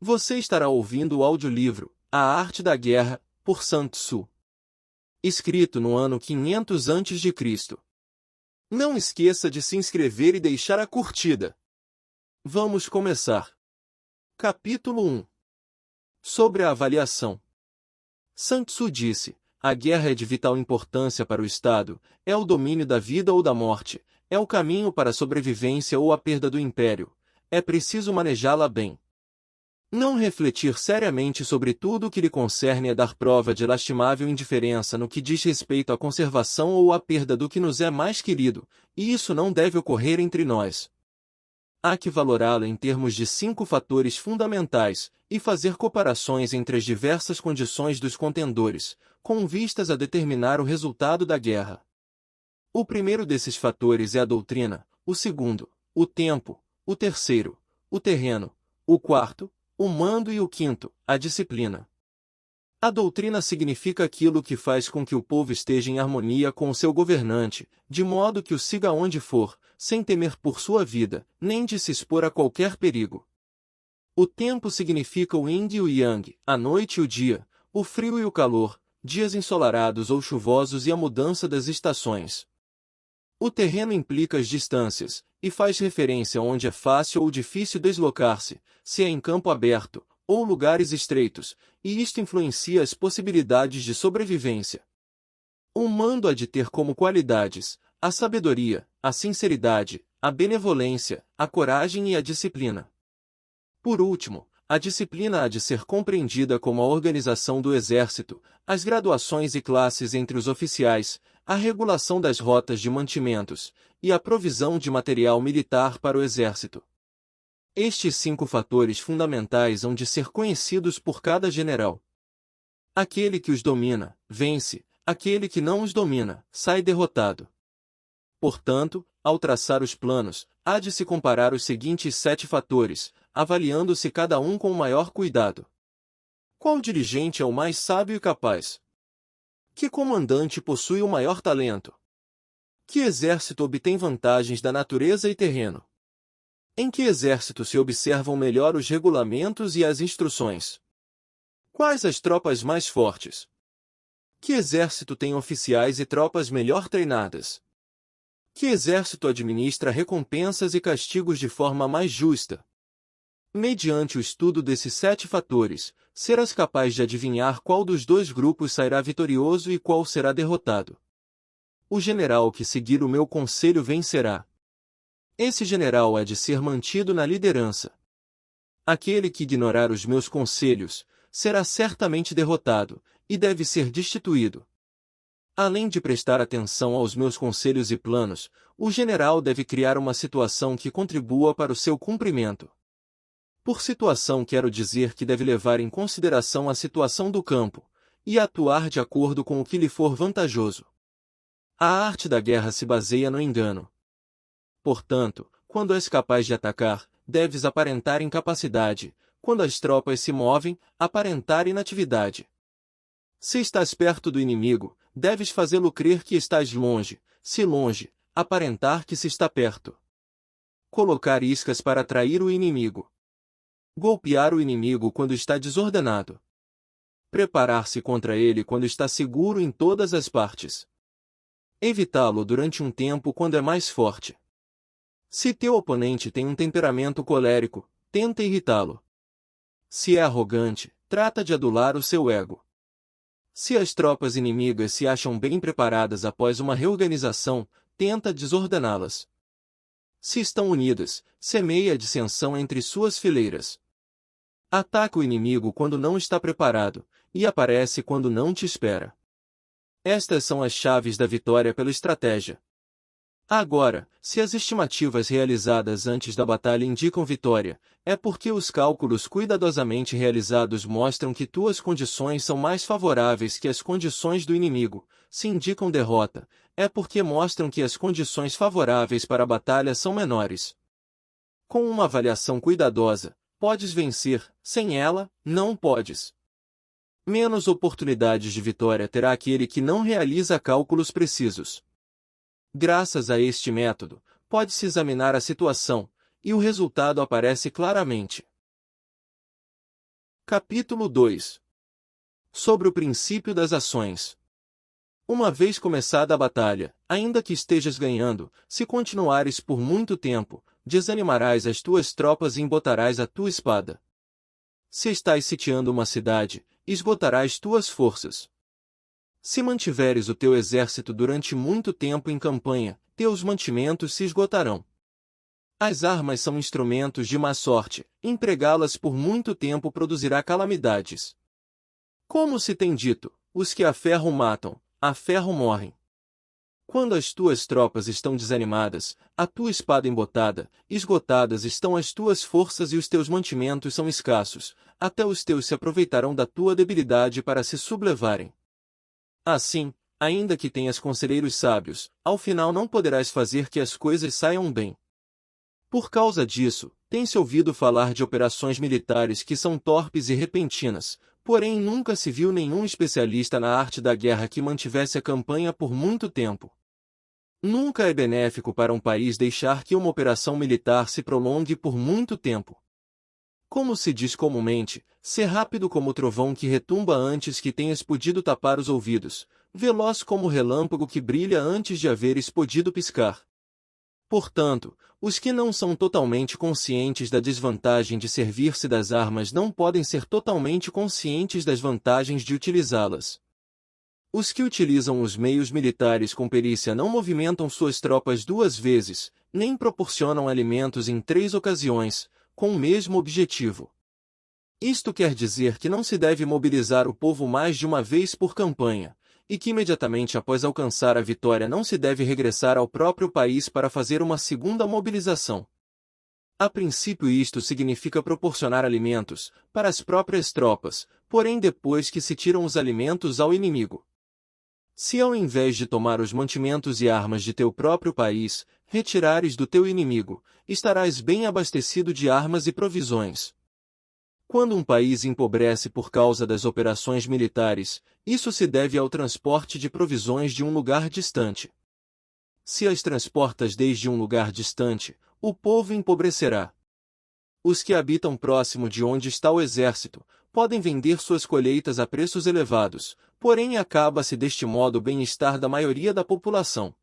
Você estará ouvindo o audiolivro A Arte da Guerra, por Sun Tzu. Escrito no ano 500 a.C. Não esqueça de se inscrever e deixar a curtida. Vamos começar. Capítulo 1. Sobre a avaliação. Sun Tzu disse: a guerra é de vital importância para o Estado, é o domínio da vida ou da morte, é o caminho para a sobrevivência ou a perda do império. É preciso manejá-la bem. Não refletir seriamente sobre tudo o que lhe concerne é dar prova de lastimável indiferença no que diz respeito à conservação ou à perda do que nos é mais querido, e isso não deve ocorrer entre nós. Há que valorá-lo em termos de 5 fatores fundamentais, e fazer comparações entre as diversas condições dos contendores, com vistas a determinar o resultado da guerra. O primeiro desses fatores é a doutrina, o segundo, o tempo, o terceiro, o terreno, o quarto, o mando e o quinto, a disciplina. A doutrina significa aquilo que faz com que o povo esteja em harmonia com o seu governante, de modo que o siga onde for, sem temer por sua vida, nem de se expor a qualquer perigo. O tempo significa o yin e o yang, a noite e o dia, o frio e o calor, dias ensolarados ou chuvosos e a mudança das estações. O terreno implica as distâncias, e faz referência a onde é fácil ou difícil deslocar-se, se é em campo aberto, ou lugares estreitos, e isto influencia as possibilidades de sobrevivência. O mando há de ter como qualidades a sabedoria, a sinceridade, a benevolência, a coragem e a disciplina. Por último, a disciplina há de ser compreendida como a organização do exército, as graduações e classes entre os oficiais, a regulação das rotas de mantimentos, e a provisão de material militar para o exército. Estes 5 fatores fundamentais hão de ser conhecidos por cada general. Aquele que os domina, vence; aquele que não os domina, sai derrotado. Portanto, ao traçar os planos, há de se comparar os seguintes 7 fatores, avaliando-se cada um com o maior cuidado. Qual dirigente é o mais sábio e capaz? Que comandante possui o maior talento? Que exército obtém vantagens da natureza e terreno? Em que exército se observam melhor os regulamentos e as instruções? Quais as tropas mais fortes? Que exército tem oficiais e tropas melhor treinadas? Que exército administra recompensas e castigos de forma mais justa? Mediante o estudo desses 7 fatores, serás capaz de adivinhar qual dos 2 grupos sairá vitorioso e qual será derrotado. O general que seguir o meu conselho vencerá. Esse general há de ser mantido na liderança. Aquele que ignorar os meus conselhos, será certamente derrotado, e deve ser destituído. Além de prestar atenção aos meus conselhos e planos, o general deve criar uma situação que contribua para o seu cumprimento. Por situação quero dizer que deve levar em consideração a situação do campo, e atuar de acordo com o que lhe for vantajoso. A arte da guerra se baseia no engano. Portanto, quando és capaz de atacar, deves aparentar incapacidade; quando as tropas se movem, aparentar inatividade. Se estás perto do inimigo, deves fazê-lo crer que estás longe; se longe, aparentar que se está perto. Colocar iscas para atrair o inimigo. Golpear o inimigo quando está desordenado. Preparar-se contra ele quando está seguro em todas as partes. Evitá-lo durante um tempo quando é mais forte. Se teu oponente tem um temperamento colérico, tenta irritá-lo. Se é arrogante, trata de adular o seu ego. Se as tropas inimigas se acham bem preparadas após uma reorganização, tenta desordená-las. Se estão unidas, semeia a dissensão entre suas fileiras. Ataca o inimigo quando não está preparado, e aparece quando não te espera. Estas são as chaves da vitória pela estratégia. Agora, se as estimativas realizadas antes da batalha indicam vitória, é porque os cálculos cuidadosamente realizados mostram que tuas condições são mais favoráveis que as condições do inimigo. Se indicam derrota, é porque mostram que as condições favoráveis para a batalha são menores. Com uma avaliação cuidadosa, podes vencer; sem ela, não podes. Menos oportunidades de vitória terá aquele que não realiza cálculos precisos. Graças a este método, pode-se examinar a situação, e o resultado aparece claramente. Capítulo 2. Sobre o princípio das ações. Uma vez começada a batalha, ainda que estejas ganhando, se continuares por muito tempo, desanimarás as tuas tropas e embotarás a tua espada. Se estás sitiando uma cidade, esgotarás tuas forças. Se mantiveres o teu exército durante muito tempo em campanha, teus mantimentos se esgotarão. As armas são instrumentos de má sorte, empregá-las por muito tempo produzirá calamidades. Como se tem dito, os que a ferro matam, a ferro morrem. Quando as tuas tropas estão desanimadas, a tua espada embotada, esgotadas estão as tuas forças e os teus mantimentos são escassos, até os teus se aproveitarão da tua debilidade para se sublevarem. Assim, ainda que tenhas conselheiros sábios, ao final não poderás fazer que as coisas saiam bem. Por causa disso, tem-se ouvido falar de operações militares que são torpes e repentinas, porém nunca se viu nenhum especialista na arte da guerra que mantivesse a campanha por muito tempo. Nunca é benéfico para um país deixar que uma operação militar se prolongue por muito tempo. Como se diz comumente, ser rápido como o trovão que retumba antes que tenhas podido tapar os ouvidos, veloz como o relâmpago que brilha antes de haveres podido piscar. Portanto, os que não são totalmente conscientes da desvantagem de servir-se das armas não podem ser totalmente conscientes das vantagens de utilizá-las. Os que utilizam os meios militares com perícia não movimentam suas tropas 2 vezes, nem proporcionam alimentos em 3 ocasiões, com o mesmo objetivo. Isto quer dizer que não se deve mobilizar o povo mais de uma vez por campanha, e que imediatamente após alcançar a vitória não se deve regressar ao próprio país para fazer uma segunda mobilização. A princípio isto significa proporcionar alimentos para as próprias tropas, porém depois que se tiram os alimentos ao inimigo. Se ao invés de tomar os mantimentos e armas de teu próprio país, retirares do teu inimigo, estarás bem abastecido de armas e provisões. Quando um país empobrece por causa das operações militares, isso se deve ao transporte de provisões de um lugar distante. Se as transportas desde um lugar distante, o povo empobrecerá. Os que habitam próximo de onde está o exército, podem vender suas colheitas a preços elevados, porém acaba-se deste modo o bem-estar da maioria da população.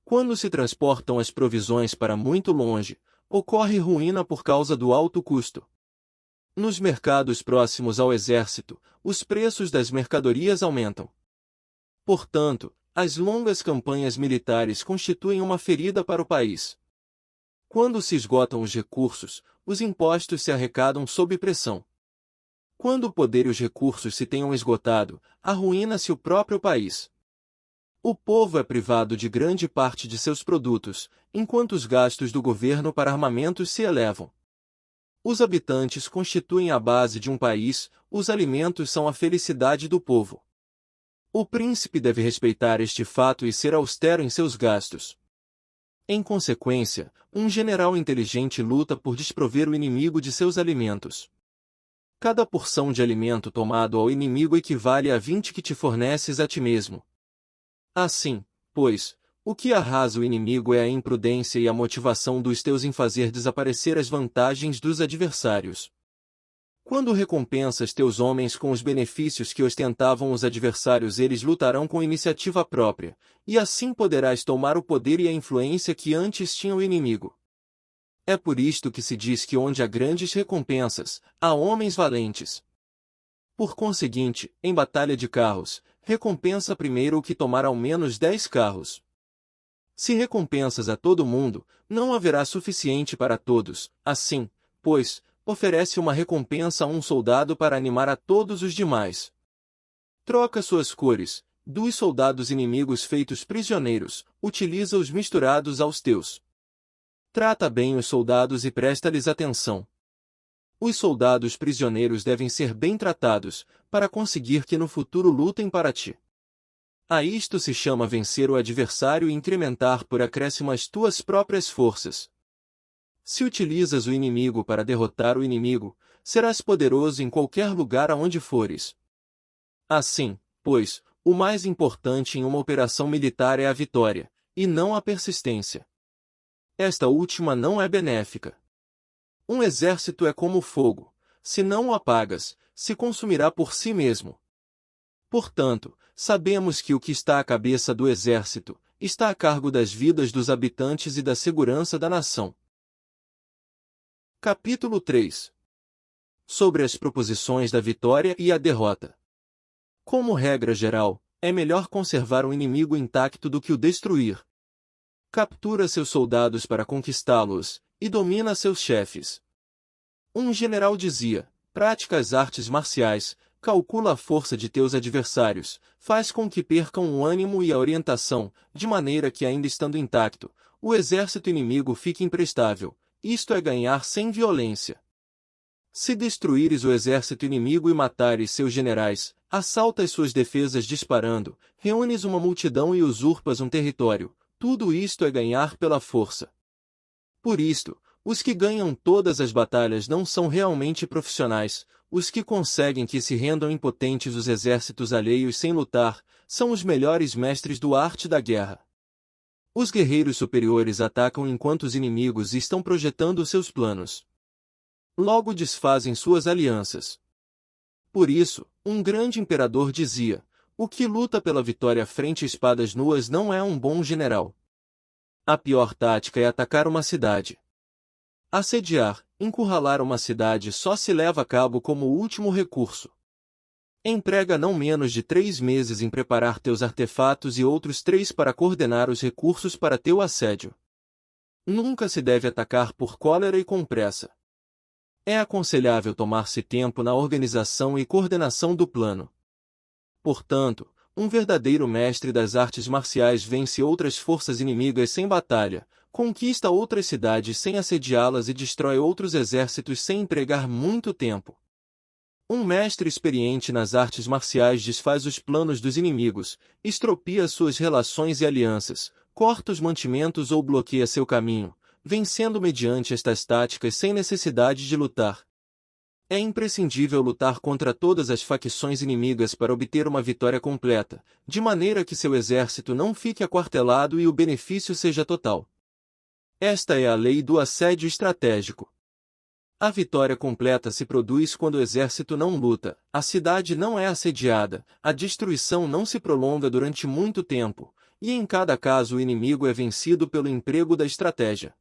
Quando se transportam as provisões para muito longe, ocorre ruína por causa do alto custo. Nos mercados próximos ao exército, os preços das mercadorias aumentam. Portanto, as longas campanhas militares constituem uma ferida para o país. Quando se esgotam os recursos, os impostos se arrecadam sob pressão. Quando o poder e os recursos se tenham esgotado, arruína-se o próprio país. O povo é privado de grande parte de seus produtos, enquanto os gastos do governo para armamentos se elevam. Os habitantes constituem a base de um país, os alimentos são a felicidade do povo. O príncipe deve respeitar este fato e ser austero em seus gastos. Em consequência, um general inteligente luta por desprover o inimigo de seus alimentos. Cada porção de alimento tomado ao inimigo equivale a 20 que te forneces a ti mesmo. Assim, pois, o que arrasa o inimigo é a imprudência e a motivação dos teus em fazer desaparecer as vantagens dos adversários. Quando recompensas teus homens com os benefícios que ostentavam os adversários, eles lutarão com iniciativa própria, e assim poderás tomar o poder e a influência que antes tinha o inimigo. É por isto que se diz que onde há grandes recompensas, há homens valentes. Por conseguinte, em batalha de carros, recompensa primeiro o que tomar ao menos 10 carros. Se recompensas a todo mundo, não haverá suficiente para todos, assim, pois, oferece uma recompensa a um soldado para animar a todos os demais. Troca suas cores, dos soldados inimigos feitos prisioneiros, utiliza-os misturados aos teus. Trata bem os soldados e presta-lhes atenção. Os soldados prisioneiros devem ser bem tratados, para conseguir que no futuro lutem para ti. A isto se chama vencer o adversário e incrementar por acréscimo as tuas próprias forças. Se utilizas o inimigo para derrotar o inimigo, serás poderoso em qualquer lugar aonde fores. Assim, pois, o mais importante em uma operação militar é a vitória, e não a persistência. Esta última não é benéfica. Um exército é como o fogo. se não o apagas, se consumirá por si mesmo. Portanto, sabemos que o que está à cabeça do exército está a cargo das vidas dos habitantes e da segurança da nação. Capítulo 3. Sobre as proposições da vitória e a derrota. Como regra geral, é melhor conservar o inimigo intacto do que o destruir. Captura seus soldados para conquistá-los, e domina seus chefes. Um general dizia: pratica as artes marciais, calcula a força de teus adversários, faz com que percam o ânimo e a orientação, de maneira que, ainda estando intacto, o exército inimigo fique imprestável. Isto é ganhar sem violência. Se destruíres o exército inimigo e matares seus generais, assaltas suas defesas disparando, reúnes uma multidão e usurpas um território, tudo isto é ganhar pela força. Por isto, os que ganham todas as batalhas não são realmente profissionais, os que conseguem que se rendam impotentes os exércitos alheios sem lutar, são os melhores mestres do arte da guerra. Os guerreiros superiores atacam enquanto os inimigos estão projetando seus planos. Logo desfazem suas alianças. Por isso, um grande imperador dizia: o que luta pela vitória frente a espadas nuas não é um bom general. A pior tática é atacar uma cidade. Assediar, encurralar uma cidade só se leva a cabo como último recurso. Emprega não menos de 3 meses em preparar teus artefatos e outros 3 para coordenar os recursos para teu assédio. Nunca se deve atacar por cólera e com pressa. É aconselhável tomar-se tempo na organização e coordenação do plano. Portanto, um verdadeiro mestre das artes marciais vence outras forças inimigas sem batalha, conquista outras cidades sem assediá-las e destrói outros exércitos sem empregar muito tempo. Um mestre experiente nas artes marciais desfaz os planos dos inimigos, estropia suas relações e alianças, corta os mantimentos ou bloqueia seu caminho, vencendo mediante estas táticas sem necessidade de lutar. É imprescindível lutar contra todas as facções inimigas para obter uma vitória completa, de maneira que seu exército não fique aquartelado e o benefício seja total. Esta é a lei do assédio estratégico. A vitória completa se produz quando o exército não luta, a cidade não é assediada, a destruição não se prolonga durante muito tempo, e em cada caso o inimigo é vencido pelo emprego da estratégia.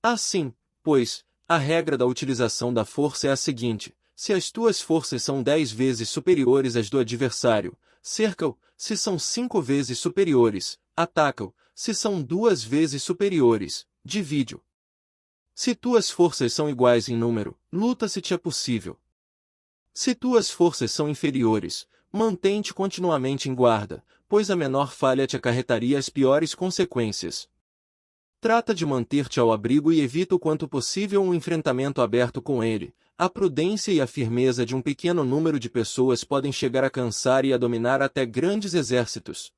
Assim, pois, a regra da utilização da força é a seguinte: se as tuas forças são 10 vezes superiores às do adversário, cerca-o; se são 5 vezes superiores, ataca-o; se são 2 vezes superiores, divide-o. Se tuas forças são iguais em número, luta se te é possível. Se tuas forças são inferiores, mantém-te continuamente em guarda, pois a menor falha te acarretaria as piores consequências. Trata de manter-te ao abrigo e evita o quanto possível um enfrentamento aberto com ele. A prudência e a firmeza de um pequeno número de pessoas podem chegar a cansar e a dominar até grandes exércitos.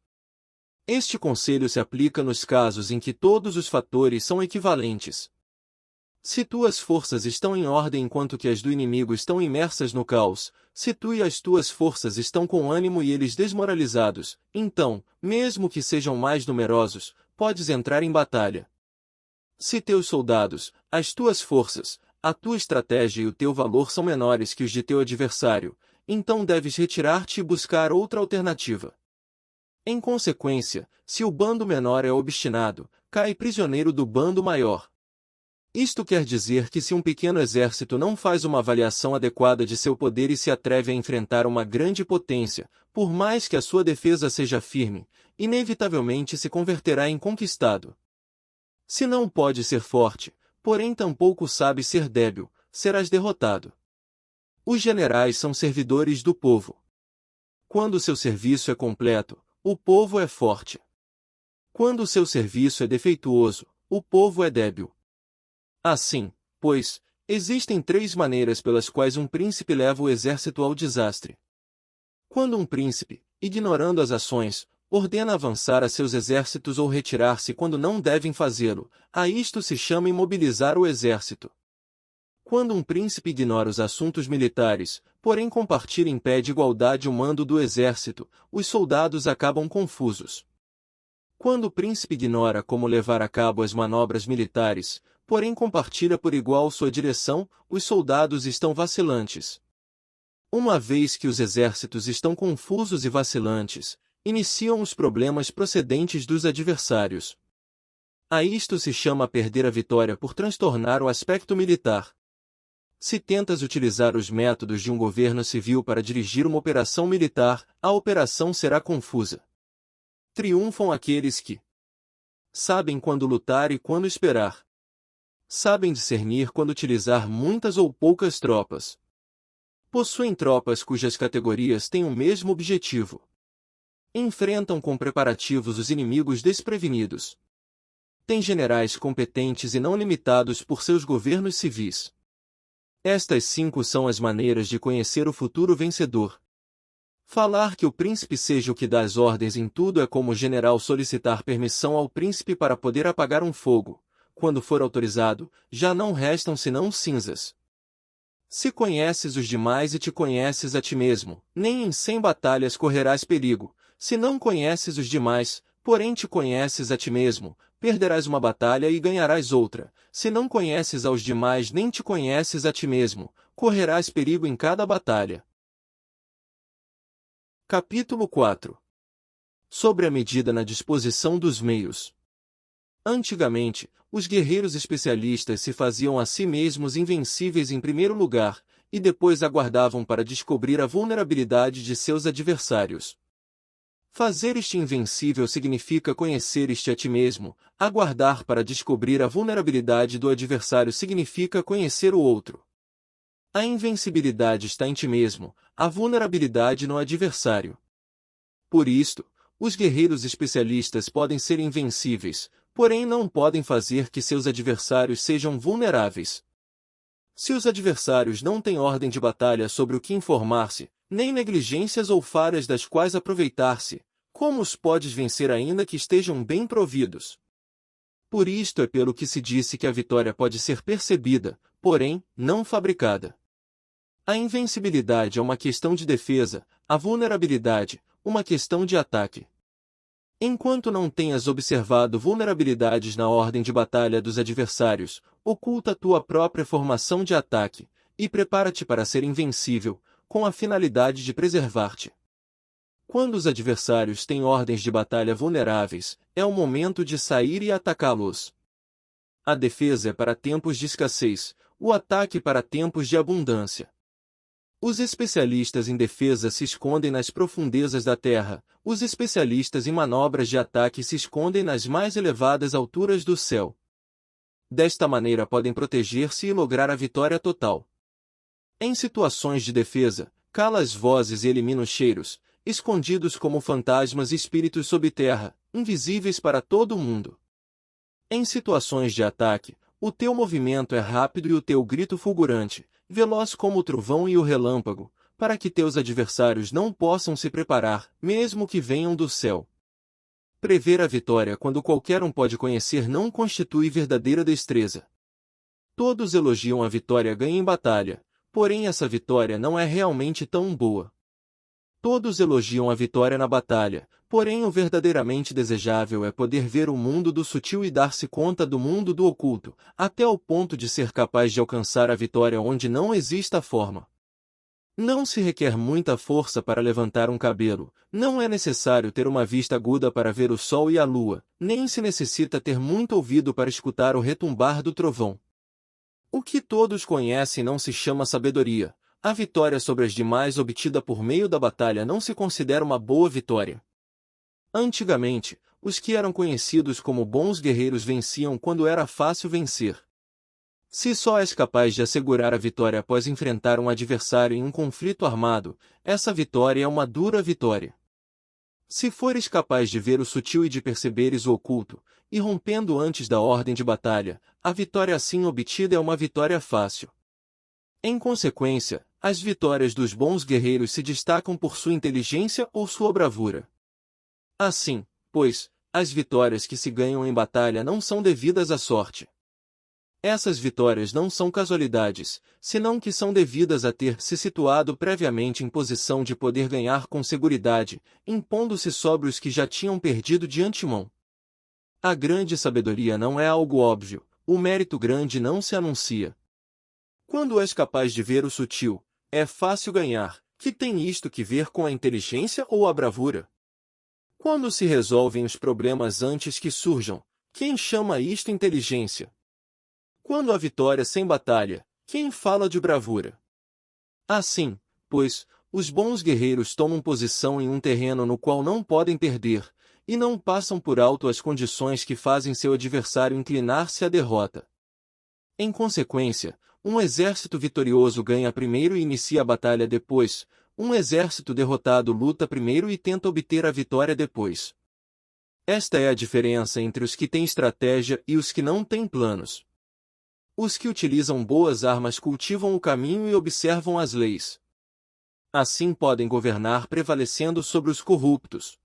Este conselho se aplica nos casos em que todos os fatores são equivalentes. Se tuas forças estão em ordem enquanto que as do inimigo estão imersas no caos, se tu e as tuas forças estão com ânimo e eles desmoralizados, então, mesmo que sejam mais numerosos, podes entrar em batalha. Se teus soldados, as tuas forças, a tua estratégia e o teu valor são menores que os de teu adversário, então deves retirar-te e buscar outra alternativa. Em consequência, se o bando menor é obstinado, cai prisioneiro do bando maior. Isto quer dizer que se um pequeno exército não faz uma avaliação adequada de seu poder e se atreve a enfrentar uma grande potência, por mais que a sua defesa seja firme, inevitavelmente se converterá em conquistado. Se não pode ser forte, porém tampouco sabe ser débil, serás derrotado. Os generais são servidores do povo. Quando seu serviço é completo, o povo é forte. Quando seu serviço é defeituoso, o povo é débil. Assim, pois, existem 3 maneiras pelas quais um príncipe leva o exército ao desastre. Quando um príncipe, ignorando as ações, ordena avançar a seus exércitos ou retirar-se quando não devem fazê-lo, a isto se chama imobilizar o exército. Quando um príncipe ignora os assuntos militares, porém compartilha em pé de igualdade o mando do exército, os soldados acabam confusos. Quando o príncipe ignora como levar a cabo as manobras militares, porém compartilha por igual sua direção, os soldados estão vacilantes. Uma vez que os exércitos estão confusos e vacilantes, iniciam os problemas procedentes dos adversários. A isto se chama perder a vitória por transtornar o aspecto militar. Se tentas utilizar os métodos de um governo civil para dirigir uma operação militar, a operação será confusa. Triunfam aqueles que sabem quando lutar e quando esperar. Sabem discernir quando utilizar muitas ou poucas tropas. Possuem tropas cujas categorias têm o mesmo objetivo. Enfrentam com preparativos os inimigos desprevenidos. Têm generais competentes e não limitados por seus governos civis. Estas 5 são as maneiras de conhecer o futuro vencedor. Falar que o príncipe seja o que dá as ordens em tudo é como o general solicitar permissão ao príncipe para poder apagar um fogo. Quando for autorizado, já não restam senão cinzas. Se conheces os demais e te conheces a ti mesmo, nem em 100 batalhas correrás perigo. Se não conheces os demais, porém te conheces a ti mesmo, perderás uma batalha e ganharás outra. Se não conheces aos demais nem te conheces a ti mesmo, correrás perigo em cada batalha. Capítulo 4. Sobre a medida na disposição dos meios. Antigamente, os guerreiros especialistas se faziam a si mesmos invencíveis em primeiro lugar, e depois aguardavam para descobrir a vulnerabilidade de seus adversários. Fazer este invencível significa conhecer este a ti mesmo, aguardar para descobrir a vulnerabilidade do adversário significa conhecer o outro. A invencibilidade está em ti mesmo, a vulnerabilidade no adversário. Por isto, os guerreiros especialistas podem ser invencíveis, porém não podem fazer que seus adversários sejam vulneráveis. Se os adversários não têm ordem de batalha sobre o que informar-se, nem negligências ou falhas das quais aproveitar-se, como os podes vencer ainda que estejam bem providos? Por isto é pelo que se disse que a vitória pode ser percebida, porém, não fabricada. A invencibilidade é uma questão de defesa, a vulnerabilidade, uma questão de ataque. Enquanto não tenhas observado vulnerabilidades na ordem de batalha dos adversários, oculta tua própria formação de ataque, e prepara-te para ser invencível, com a finalidade de preservar-te. Quando os adversários têm ordens de batalha vulneráveis, é o momento de sair e atacá-los. A defesa é para tempos de escassez, o ataque para tempos de abundância. Os especialistas em defesa se escondem nas profundezas da terra, os especialistas em manobras de ataque se escondem nas mais elevadas alturas do céu. Desta maneira podem proteger-se e lograr a vitória total. Em situações de defesa, cala as vozes e elimina os cheiros, escondidos como fantasmas e espíritos sob terra, invisíveis para todo o mundo. Em situações de ataque, o teu movimento é rápido e o teu grito fulgurante, veloz como o trovão e o relâmpago, para que teus adversários não possam se preparar, mesmo que venham do céu. Prever a vitória quando qualquer um pode conhecer não constitui verdadeira destreza. Todos elogiam a vitória ganha em batalha, porém essa vitória não é realmente tão boa. Todos elogiam a vitória na batalha, porém o verdadeiramente desejável é poder ver o mundo do sutil e dar-se conta do mundo do oculto, até o ponto de ser capaz de alcançar a vitória onde não exista forma. Não se requer muita força para levantar um cabelo, não é necessário ter uma vista aguda para ver o sol e a lua, nem se necessita ter muito ouvido para escutar o retumbar do trovão. O que todos conhecem não se chama sabedoria. A vitória sobre as demais obtida por meio da batalha não se considera uma boa vitória. Antigamente, os que eram conhecidos como bons guerreiros venciam quando era fácil vencer. Se só és capaz de assegurar a vitória após enfrentar um adversário em um conflito armado, essa vitória é uma dura vitória. Se fores capaz de ver o sutil e de perceberes o oculto, e rompendo antes da ordem de batalha, a vitória assim obtida é uma vitória fácil. Em consequência, as vitórias dos bons guerreiros se destacam por sua inteligência ou sua bravura. Assim, pois, as vitórias que se ganham em batalha não são devidas à sorte. Essas vitórias não são casualidades, senão que são devidas a ter se situado previamente em posição de poder ganhar com seguridade, impondo-se sobre os que já tinham perdido de antemão. A grande sabedoria não é algo óbvio, o mérito grande não se anuncia. Quando és capaz de ver o sutil, é fácil ganhar, que tem isto que ver com a inteligência ou a bravura? Quando se resolvem os problemas antes que surjam, quem chama isto inteligência? Quando há vitória sem batalha, quem fala de bravura? Assim, pois, os bons guerreiros tomam posição em um terreno no qual não podem perder, e não passam por alto as condições que fazem seu adversário inclinar-se à derrota. Em consequência, um exército vitorioso ganha primeiro e inicia a batalha depois, um exército derrotado luta primeiro e tenta obter a vitória depois. Esta é a diferença entre os que têm estratégia e os que não têm planos. Os que utilizam boas armas cultivam o caminho e observam as leis. Assim podem governar prevalecendo sobre os corruptos.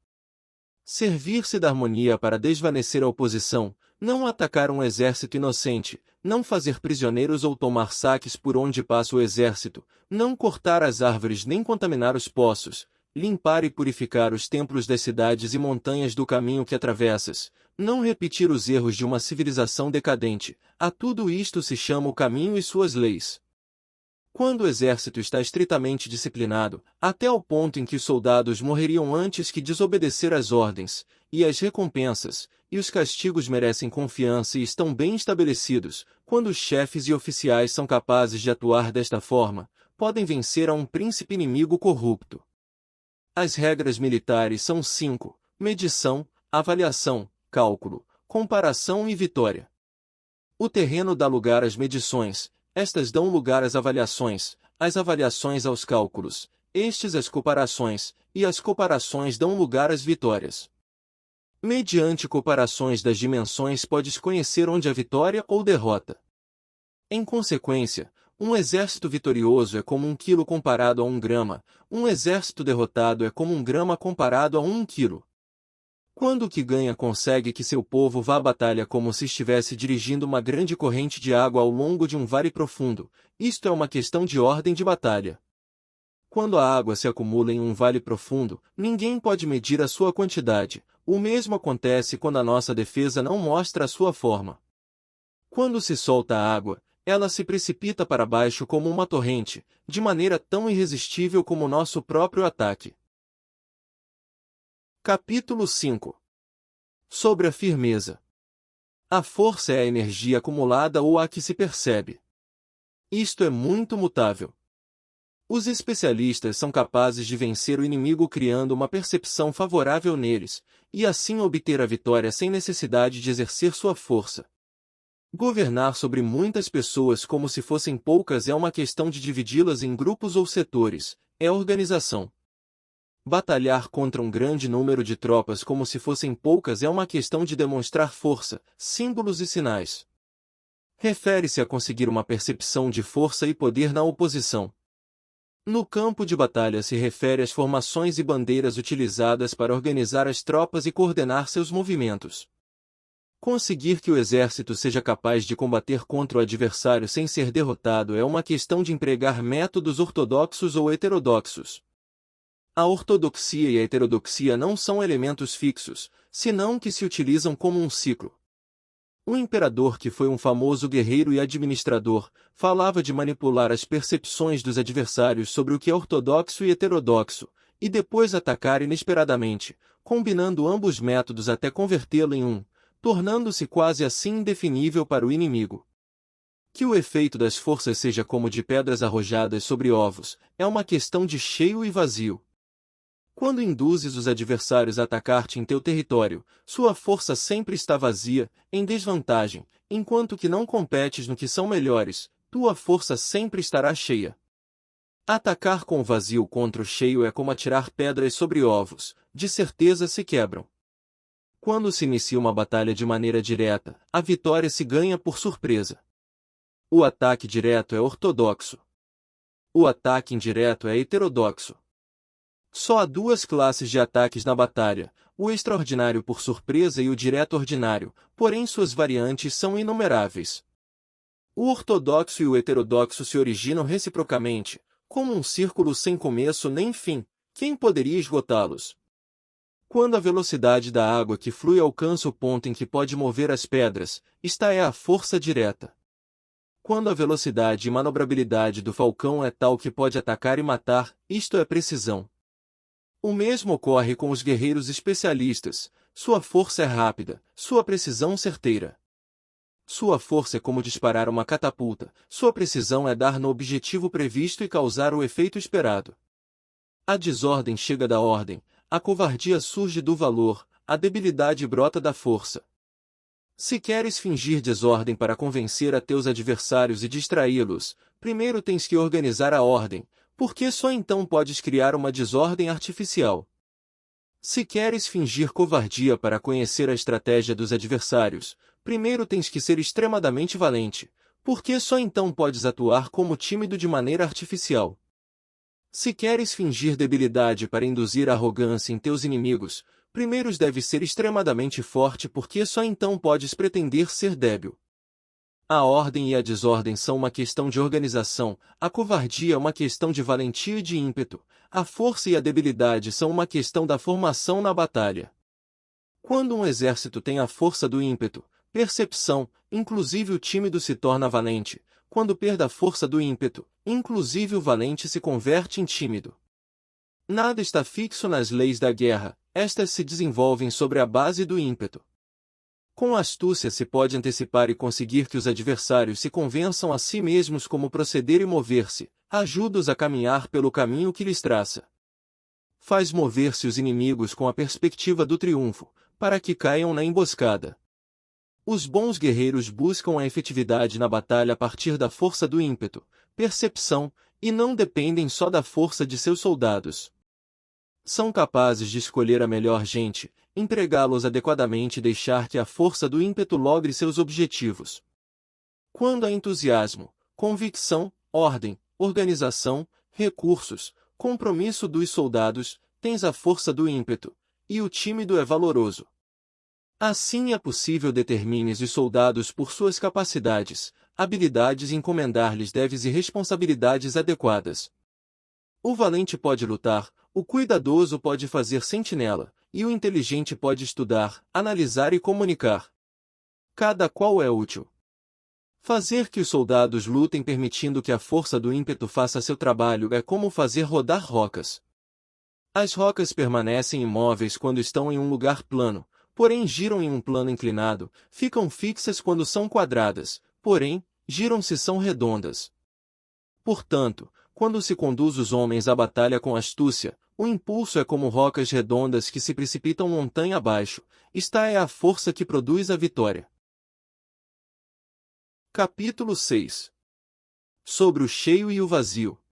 Servir-se da harmonia para desvanecer a oposição, não atacar um exército inocente, não fazer prisioneiros ou tomar saques por onde passa o exército, não cortar as árvores nem contaminar os poços, limpar e purificar os templos das cidades e montanhas do caminho que atravessas, não repetir os erros de uma civilização decadente, a tudo isto se chama o caminho e suas leis. Quando o exército está estritamente disciplinado, até ao ponto em que os soldados morreriam antes que desobedecer às ordens, e as recompensas, e os castigos merecem confiança e estão bem estabelecidos, quando os chefes e oficiais são capazes de atuar desta forma, podem vencer a um príncipe inimigo corrupto. As regras militares são 5: medição, avaliação, cálculo, comparação e vitória. O terreno dá lugar às medições, estas dão lugar às avaliações, as avaliações aos cálculos, estes às comparações, e as comparações dão lugar às vitórias. Mediante comparações das dimensões podes conhecer onde há vitória ou derrota. Em consequência, um exército vitorioso é como 1 quilo comparado a 1 grama, um exército derrotado é como 1 grama comparado a 1 quilo. Quando o que ganha consegue que seu povo vá à batalha como se estivesse dirigindo uma grande corrente de água ao longo de um vale profundo, isto é uma questão de ordem de batalha. Quando a água se acumula em um vale profundo, ninguém pode medir a sua quantidade. O mesmo acontece quando a nossa defesa não mostra a sua forma. Quando se solta a água, ela se precipita para baixo como uma torrente, de maneira tão irresistível como o nosso próprio ataque. Capítulo 5. Sobre a firmeza. A força é a energia acumulada ou a que se percebe. Isto é muito mutável. Os especialistas são capazes de vencer o inimigo criando uma percepção favorável neles, e assim obter a vitória sem necessidade de exercer sua força. Governar sobre muitas pessoas como se fossem poucas é uma questão de dividi-las em grupos ou setores, é organização. Batalhar contra um grande número de tropas como se fossem poucas é uma questão de demonstrar força, símbolos e sinais. Refere-se a conseguir uma percepção de força e poder na oposição. No campo de batalha se refere às formações e bandeiras utilizadas para organizar as tropas e coordenar seus movimentos. Conseguir que o exército seja capaz de combater contra o adversário sem ser derrotado é uma questão de empregar métodos ortodoxos ou heterodoxos. A ortodoxia e a heterodoxia não são elementos fixos, senão que se utilizam como um ciclo. O imperador, que foi um famoso guerreiro e administrador, falava de manipular as percepções dos adversários sobre o que é ortodoxo e heterodoxo, e depois atacar inesperadamente, combinando ambos métodos até convertê-lo em um, tornando-se quase assim indefinível para o inimigo. Que o efeito das forças seja como de pedras arrojadas sobre ovos, é uma questão de cheio e vazio. Quando induzes os adversários a atacar-te em teu território, sua força sempre está vazia, em desvantagem, enquanto que não competes no que são melhores, tua força sempre estará cheia. Atacar com o vazio contra o cheio é como atirar pedras sobre ovos, de certeza se quebram. Quando se inicia uma batalha de maneira direta, a vitória se ganha por surpresa. O ataque direto é ortodoxo. O ataque indireto é heterodoxo. Só há 2 classes de ataques na batalha, o extraordinário por surpresa e o direto ordinário, porém suas variantes são inumeráveis. O ortodoxo e o heterodoxo se originam reciprocamente, como um círculo sem começo nem fim, quem poderia esgotá-los? Quando a velocidade da água que flui alcança o ponto em que pode mover as pedras, esta é a força direta. Quando a velocidade e manobrabilidade do falcão é tal que pode atacar e matar, isto é precisão. O mesmo ocorre com os guerreiros especialistas, sua força é rápida, sua precisão certeira. Sua força é como disparar uma catapulta, sua precisão é dar no objetivo previsto e causar o efeito esperado. A desordem chega da ordem, a covardia surge do valor, a debilidade brota da força. Se queres fingir desordem para convencer a teus adversários e distraí-los, primeiro tens que organizar a ordem, porque só então podes criar uma desordem artificial. Se queres fingir covardia para conhecer a estratégia dos adversários, primeiro tens que ser extremadamente valente, porque só então podes atuar como tímido de maneira artificial. Se queres fingir debilidade para induzir arrogância em teus inimigos, primeiro deves ser extremadamente forte porque só então podes pretender ser débil. A ordem e a desordem são uma questão de organização, a covardia é uma questão de valentia e de ímpeto, a força e a debilidade são uma questão da formação na batalha. Quando um exército tem a força do ímpeto, percepção, inclusive o tímido se torna valente, quando perde a força do ímpeto, inclusive o valente se converte em tímido. Nada está fixo nas leis da guerra, estas se desenvolvem sobre a base do ímpeto. Com astúcia se pode antecipar e conseguir que os adversários se convençam a si mesmos como proceder e mover-se, ajuda-os a caminhar pelo caminho que lhes traça. Faz mover-se os inimigos com a perspectiva do triunfo, para que caiam na emboscada. Os bons guerreiros buscam a efetividade na batalha a partir da força do ímpeto, percepção, e não dependem só da força de seus soldados. São capazes de escolher a melhor gente, empregá-los adequadamente e deixar que a força do ímpeto logre seus objetivos. Quando há entusiasmo, convicção, ordem, organização, recursos, compromisso dos soldados, tens a força do ímpeto, e o tímido é valoroso. Assim é possível determines os soldados por suas capacidades, habilidades e encomendar-lhes deveres e responsabilidades adequadas. O valente pode lutar, o cuidadoso pode fazer sentinela, e o inteligente pode estudar, analisar e comunicar. Cada qual é útil. Fazer que os soldados lutem permitindo que a força do ímpeto faça seu trabalho é como fazer rodar rocas. As rocas permanecem imóveis quando estão em um lugar plano, porém giram em um plano inclinado, ficam fixas quando são quadradas, porém, giram se são redondas. Portanto, quando se conduz os homens à batalha com astúcia, o impulso é como rocas redondas que se precipitam montanha abaixo, esta é a força que produz a vitória. Capítulo 6. Sobre o cheio e o vazio.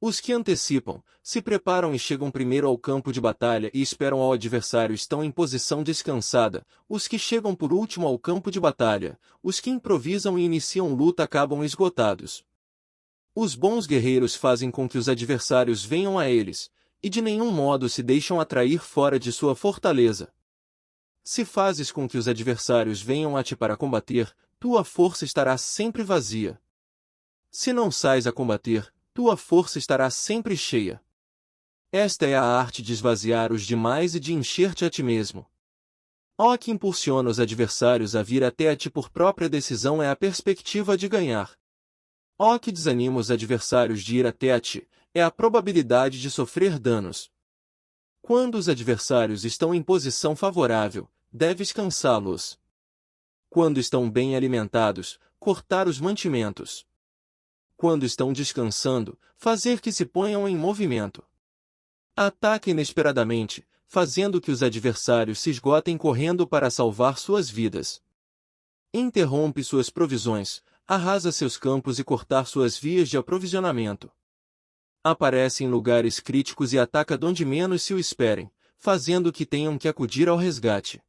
Os que antecipam, se preparam e chegam primeiro ao campo de batalha e esperam ao adversário estão em posição descansada, os que chegam por último ao campo de batalha, os que improvisam e iniciam luta acabam esgotados. Os bons guerreiros fazem com que os adversários venham a eles, e de nenhum modo se deixam atrair fora de sua fortaleza. Se fazes com que os adversários venham a ti para combater, tua força estará sempre vazia. Se não sais a combater, tua força estará sempre cheia. Esta é a arte de esvaziar os demais e de encher-te a ti mesmo. Ó que impulsiona os adversários a vir até a ti por própria decisão é a perspectiva de ganhar. Ó que desanima os adversários de ir até a ti, é a probabilidade de sofrer danos. Quando os adversários estão em posição favorável, deves cansá-los. Quando estão bem alimentados, cortar os mantimentos. Quando estão descansando, fazer que se ponham em movimento. Ataca inesperadamente, fazendo que os adversários se esgotem correndo para salvar suas vidas. Interrompe suas provisões, arrasa seus campos e cortar suas vias de aprovisionamento. Aparece em lugares críticos e ataca donde menos se o esperem, fazendo que tenham que acudir ao resgate.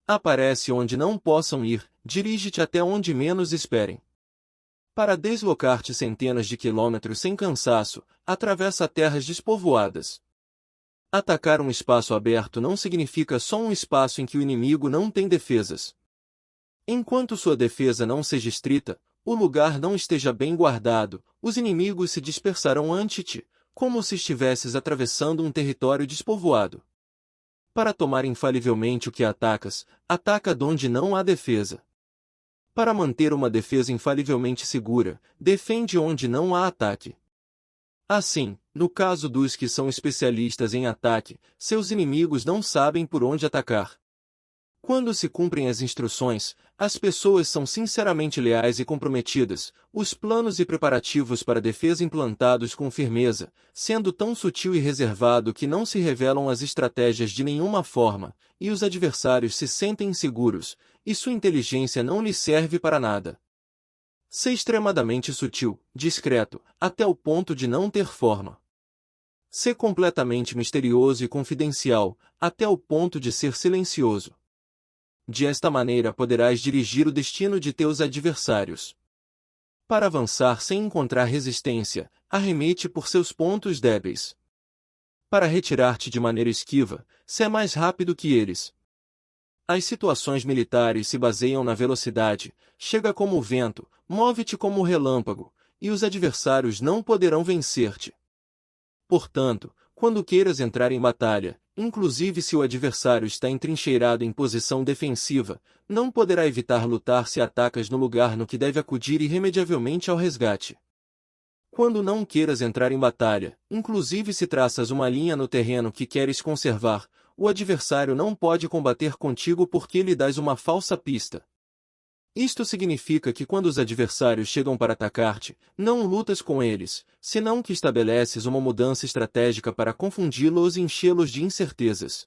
Aparece onde não possam ir, dirige-te até onde menos esperem. Para deslocar-te centenas de quilômetros sem cansaço, atravessa terras despovoadas. Atacar um espaço aberto não significa só um espaço em que o inimigo não tem defesas. Enquanto sua defesa não seja estrita, o lugar não esteja bem guardado, os inimigos se dispersarão ante ti, como se estivesses atravessando um território despovoado. Para tomar infalivelmente o que atacas, ataca donde não há defesa. Para manter uma defesa infalivelmente segura, defende onde não há ataque. Assim, no caso dos que são especialistas em ataque, seus inimigos não sabem por onde atacar. Quando se cumprem as instruções, as pessoas são sinceramente leais e comprometidas, os planos e preparativos para a defesa implantados com firmeza, sendo tão sutil e reservado que não se revelam as estratégias de nenhuma forma, e os adversários se sentem inseguros, e sua inteligência não lhes serve para nada. Ser extremadamente sutil, discreto, até o ponto de não ter forma. Ser completamente misterioso e confidencial, até o ponto de ser silencioso. Desta maneira poderás dirigir o destino de teus adversários. Para avançar sem encontrar resistência, arremete por seus pontos débeis. Para retirar-te de maneira esquiva, sê mais rápido que eles. As situações militares se baseiam na velocidade, chega como o vento, move-te como o relâmpago, e os adversários não poderão vencer-te. Portanto, quando queiras entrar em batalha, inclusive se o adversário está entrincheirado em posição defensiva, não poderá evitar lutar se atacas no lugar no que deve acudir irremediavelmente ao resgate. Quando não queiras entrar em batalha, inclusive se traças uma linha no terreno que queres conservar, o adversário não pode combater contigo porque lhe dás uma falsa pista. Isto significa que quando os adversários chegam para atacar-te, não lutas com eles, senão que estabeleces uma mudança estratégica para confundi-los e enchê-los de incertezas.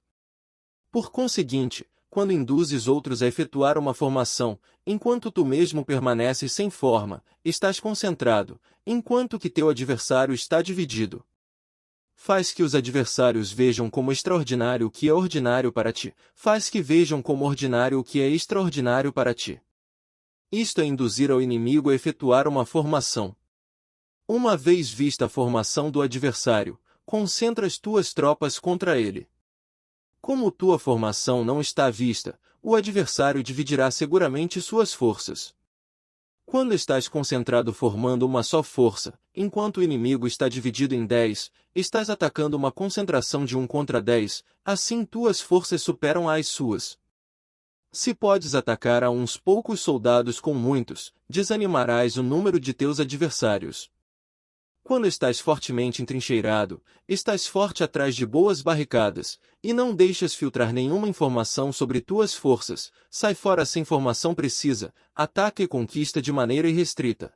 Por conseguinte, quando induzes outros a efetuar uma formação, enquanto tu mesmo permaneces sem forma, estás concentrado, enquanto que teu adversário está dividido. Faz que os adversários vejam como extraordinário o que é ordinário para ti, faz que vejam como ordinário o que é extraordinário para ti. Isto é induzir ao inimigo a efetuar uma formação. Uma vez vista a formação do adversário, concentras tuas tropas contra ele. Como tua formação não está à vista, o adversário dividirá seguramente suas forças. Quando estás concentrado formando uma só força, enquanto o inimigo está dividido em 10, estás atacando uma concentração de 1 contra 10, assim tuas forças superam as suas. Se podes atacar a uns poucos soldados com muitos, desanimarás o número de teus adversários. Quando estás fortemente entrincheirado, estás forte atrás de boas barricadas, e não deixas filtrar nenhuma informação sobre tuas forças, sai fora sem formação precisa, ataca e conquista de maneira irrestrita.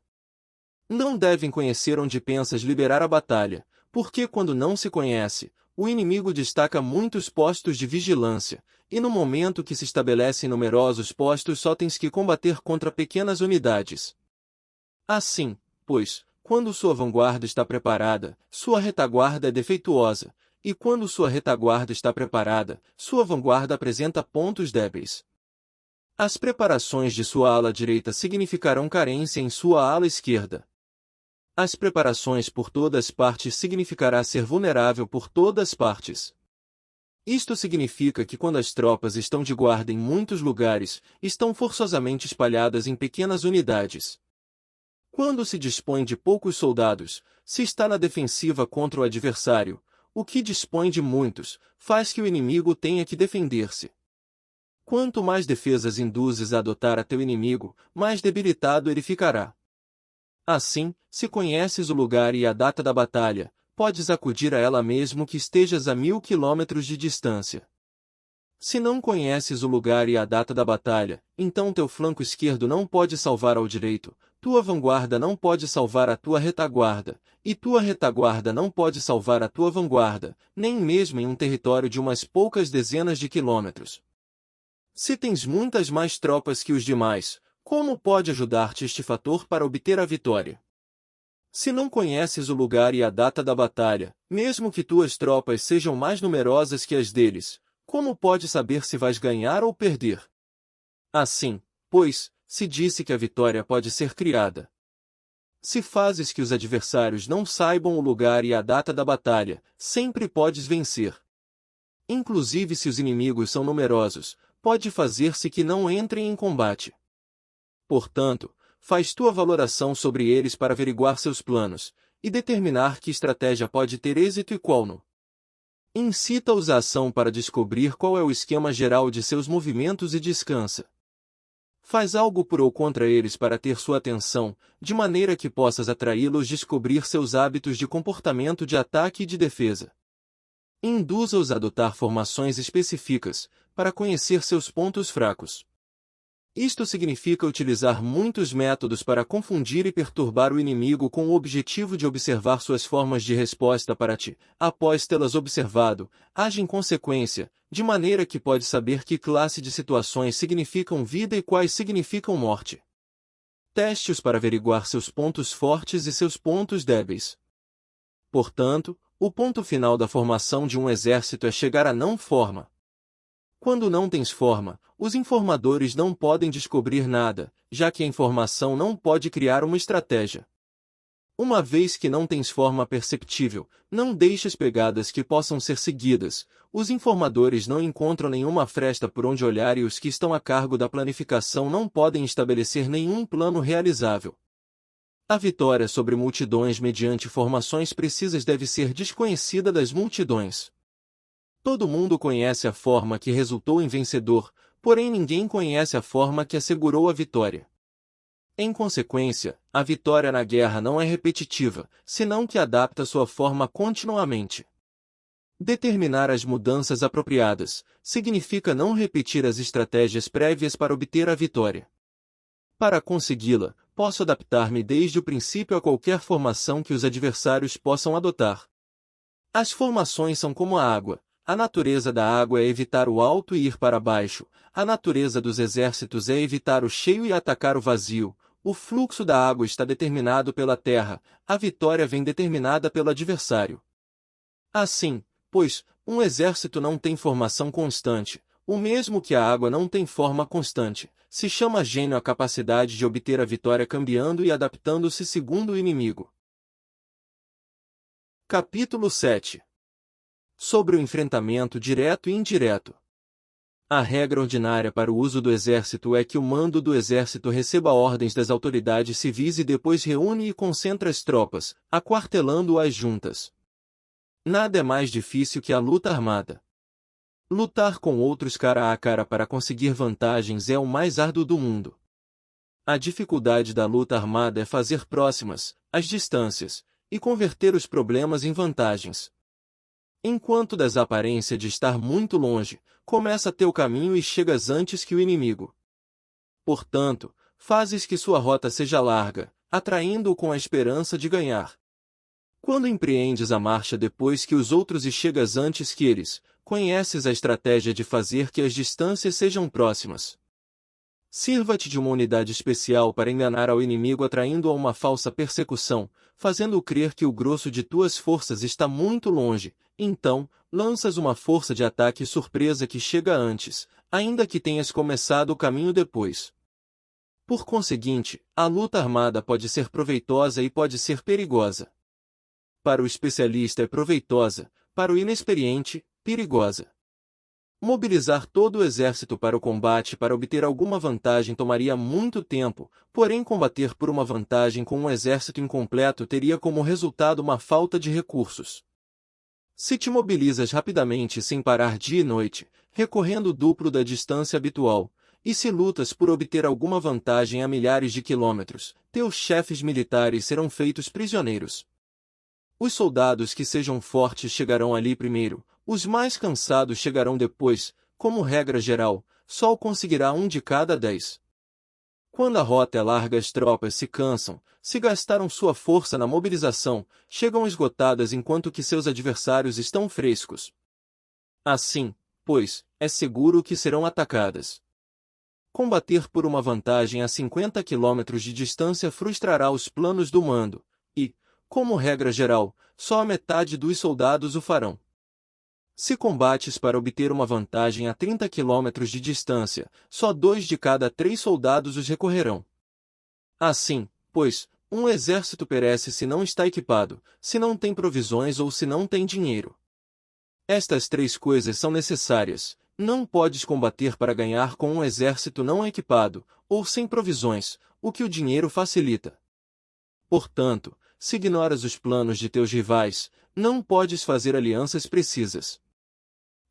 Não devem conhecer onde pensas liberar a batalha, porque quando não se conhece, o inimigo destaca muitos postos de vigilância, e no momento que se estabelecem numerosos postos só tens que combater contra pequenas unidades. Assim, pois, quando sua vanguarda está preparada, sua retaguarda é defeituosa, e quando sua retaguarda está preparada, sua vanguarda apresenta pontos débeis. As preparações de sua ala direita significarão carência em sua ala esquerda. As preparações por todas partes significará ser vulnerável por todas partes. Isto significa que quando as tropas estão de guarda em muitos lugares, estão forçosamente espalhadas em pequenas unidades. Quando se dispõe de poucos soldados, se está na defensiva contra o adversário, o que dispõe de muitos, faz que o inimigo tenha que defender-se. Quanto mais defesas induzes a adotar a teu inimigo, mais debilitado ele ficará. Assim, se conheces o lugar e a data da batalha, podes acudir a ela mesmo que estejas a 1000 quilômetros de distância. Se não conheces o lugar e a data da batalha, então teu flanco esquerdo não pode salvar ao direito, tua vanguarda não pode salvar a tua retaguarda, e tua retaguarda não pode salvar a tua vanguarda, nem mesmo em um território de umas poucas dezenas de quilômetros. Se tens muitas mais tropas que os demais, como pode ajudar-te este fator para obter a vitória? Se não conheces o lugar e a data da batalha, mesmo que tuas tropas sejam mais numerosas que as deles, como pode saber se vais ganhar ou perder? Assim, pois, se disse que a vitória pode ser criada. Se fazes que os adversários não saibam o lugar e a data da batalha, sempre podes vencer. Inclusive se os inimigos são numerosos, pode fazer-se que não entrem em combate. Portanto, faz tua valoração sobre eles para averiguar seus planos, e determinar que estratégia pode ter êxito e qual não. Incita-os à ação para descobrir qual é o esquema geral de seus movimentos e descansa. Faz algo por ou contra eles para ter sua atenção, de maneira que possas atraí-los a descobrir seus hábitos de comportamento de ataque e de defesa. Induza-os a adotar formações específicas, para conhecer seus pontos fracos. Isto significa utilizar muitos métodos para confundir e perturbar o inimigo com o objetivo de observar suas formas de resposta para ti. Após tê-las observado, age em consequência, de maneira que pode saber que classe de situações significam vida e quais significam morte. Teste-os para averiguar seus pontos fortes e seus pontos débeis. Portanto, o ponto final da formação de um exército é chegar à não forma. Quando não tens forma, os informadores não podem descobrir nada, já que a informação não pode criar uma estratégia. Uma vez que não tens forma perceptível, não deixes pegadas que possam ser seguidas, os informadores não encontram nenhuma fresta por onde olhar e os que estão a cargo da planificação não podem estabelecer nenhum plano realizável. A vitória sobre multidões mediante formações precisas deve ser desconhecida das multidões. Todo mundo conhece a forma que resultou em vencedor, porém ninguém conhece a forma que assegurou a vitória. Em consequência, a vitória na guerra não é repetitiva, senão que adapta sua forma continuamente. Determinar as mudanças apropriadas significa não repetir as estratégias prévias para obter a vitória. Para consegui-la, posso adaptar-me desde o princípio a qualquer formação que os adversários possam adotar. As formações são como a água. A natureza da água é evitar o alto e ir para baixo, a natureza dos exércitos é evitar o cheio e atacar o vazio, o fluxo da água está determinado pela terra, a vitória vem determinada pelo adversário. Assim, pois, um exército não tem formação constante, o mesmo que a água não tem forma constante, se chama gênio a capacidade de obter a vitória cambiando e adaptando-se segundo o inimigo. Capítulo 7. Sobre o enfrentamento direto e indireto. A regra ordinária para o uso do exército é que o mando do exército receba ordens das autoridades civis e depois reúne e concentra as tropas, aquartelando-as juntas. Nada é mais difícil que a luta armada. Lutar com outros cara a cara para conseguir vantagens é o mais árduo do mundo. A dificuldade da luta armada é fazer próximas as distâncias e converter os problemas em vantagens. Enquanto das aparência de estar muito longe, começa teu caminho e chegas antes que o inimigo. Portanto, fazes que sua rota seja larga, atraindo-o com a esperança de ganhar. Quando empreendes a marcha depois que os outros e chegas antes que eles, conheces a estratégia de fazer que as distâncias sejam próximas. Sirva-te de uma unidade especial para enganar ao inimigo atraindo-o a uma falsa persecução, fazendo-o crer que o grosso de tuas forças está muito longe, então, lanças uma força de ataque surpresa que chega antes, ainda que tenhas começado o caminho depois. Por conseguinte, a luta armada pode ser proveitosa e pode ser perigosa. Para o especialista é proveitosa, para o inexperiente, perigosa. Mobilizar todo o exército para o combate para obter alguma vantagem tomaria muito tempo, porém combater por uma vantagem com um exército incompleto teria como resultado uma falta de recursos. Se te mobilizas rapidamente sem parar dia e noite, recorrendo o duplo da distância habitual, e se lutas por obter alguma vantagem a milhares de quilômetros, teus chefes militares serão feitos prisioneiros. Os soldados que sejam fortes chegarão ali primeiro, os mais cansados chegarão depois, como regra geral, só o conseguirá 1 de cada 10. Quando a rota é larga as tropas se cansam, se gastaram sua força na mobilização, chegam esgotadas enquanto que seus adversários estão frescos. Assim, pois, é seguro que serão atacadas. Combater por uma vantagem a 50 km de distância frustrará os planos do mando, e, como regra geral, só a metade dos soldados o farão. Se combates para obter uma vantagem a 30 km de distância, só 2 de cada 3 soldados os recorrerão. Assim, pois, um exército perece se não está equipado, se não tem provisões ou se não tem dinheiro. Estas 3 coisas são necessárias. Não podes combater para ganhar com um exército não equipado, ou sem provisões, o que o dinheiro facilita. Portanto, se ignoras os planos de teus rivais, não podes fazer alianças precisas.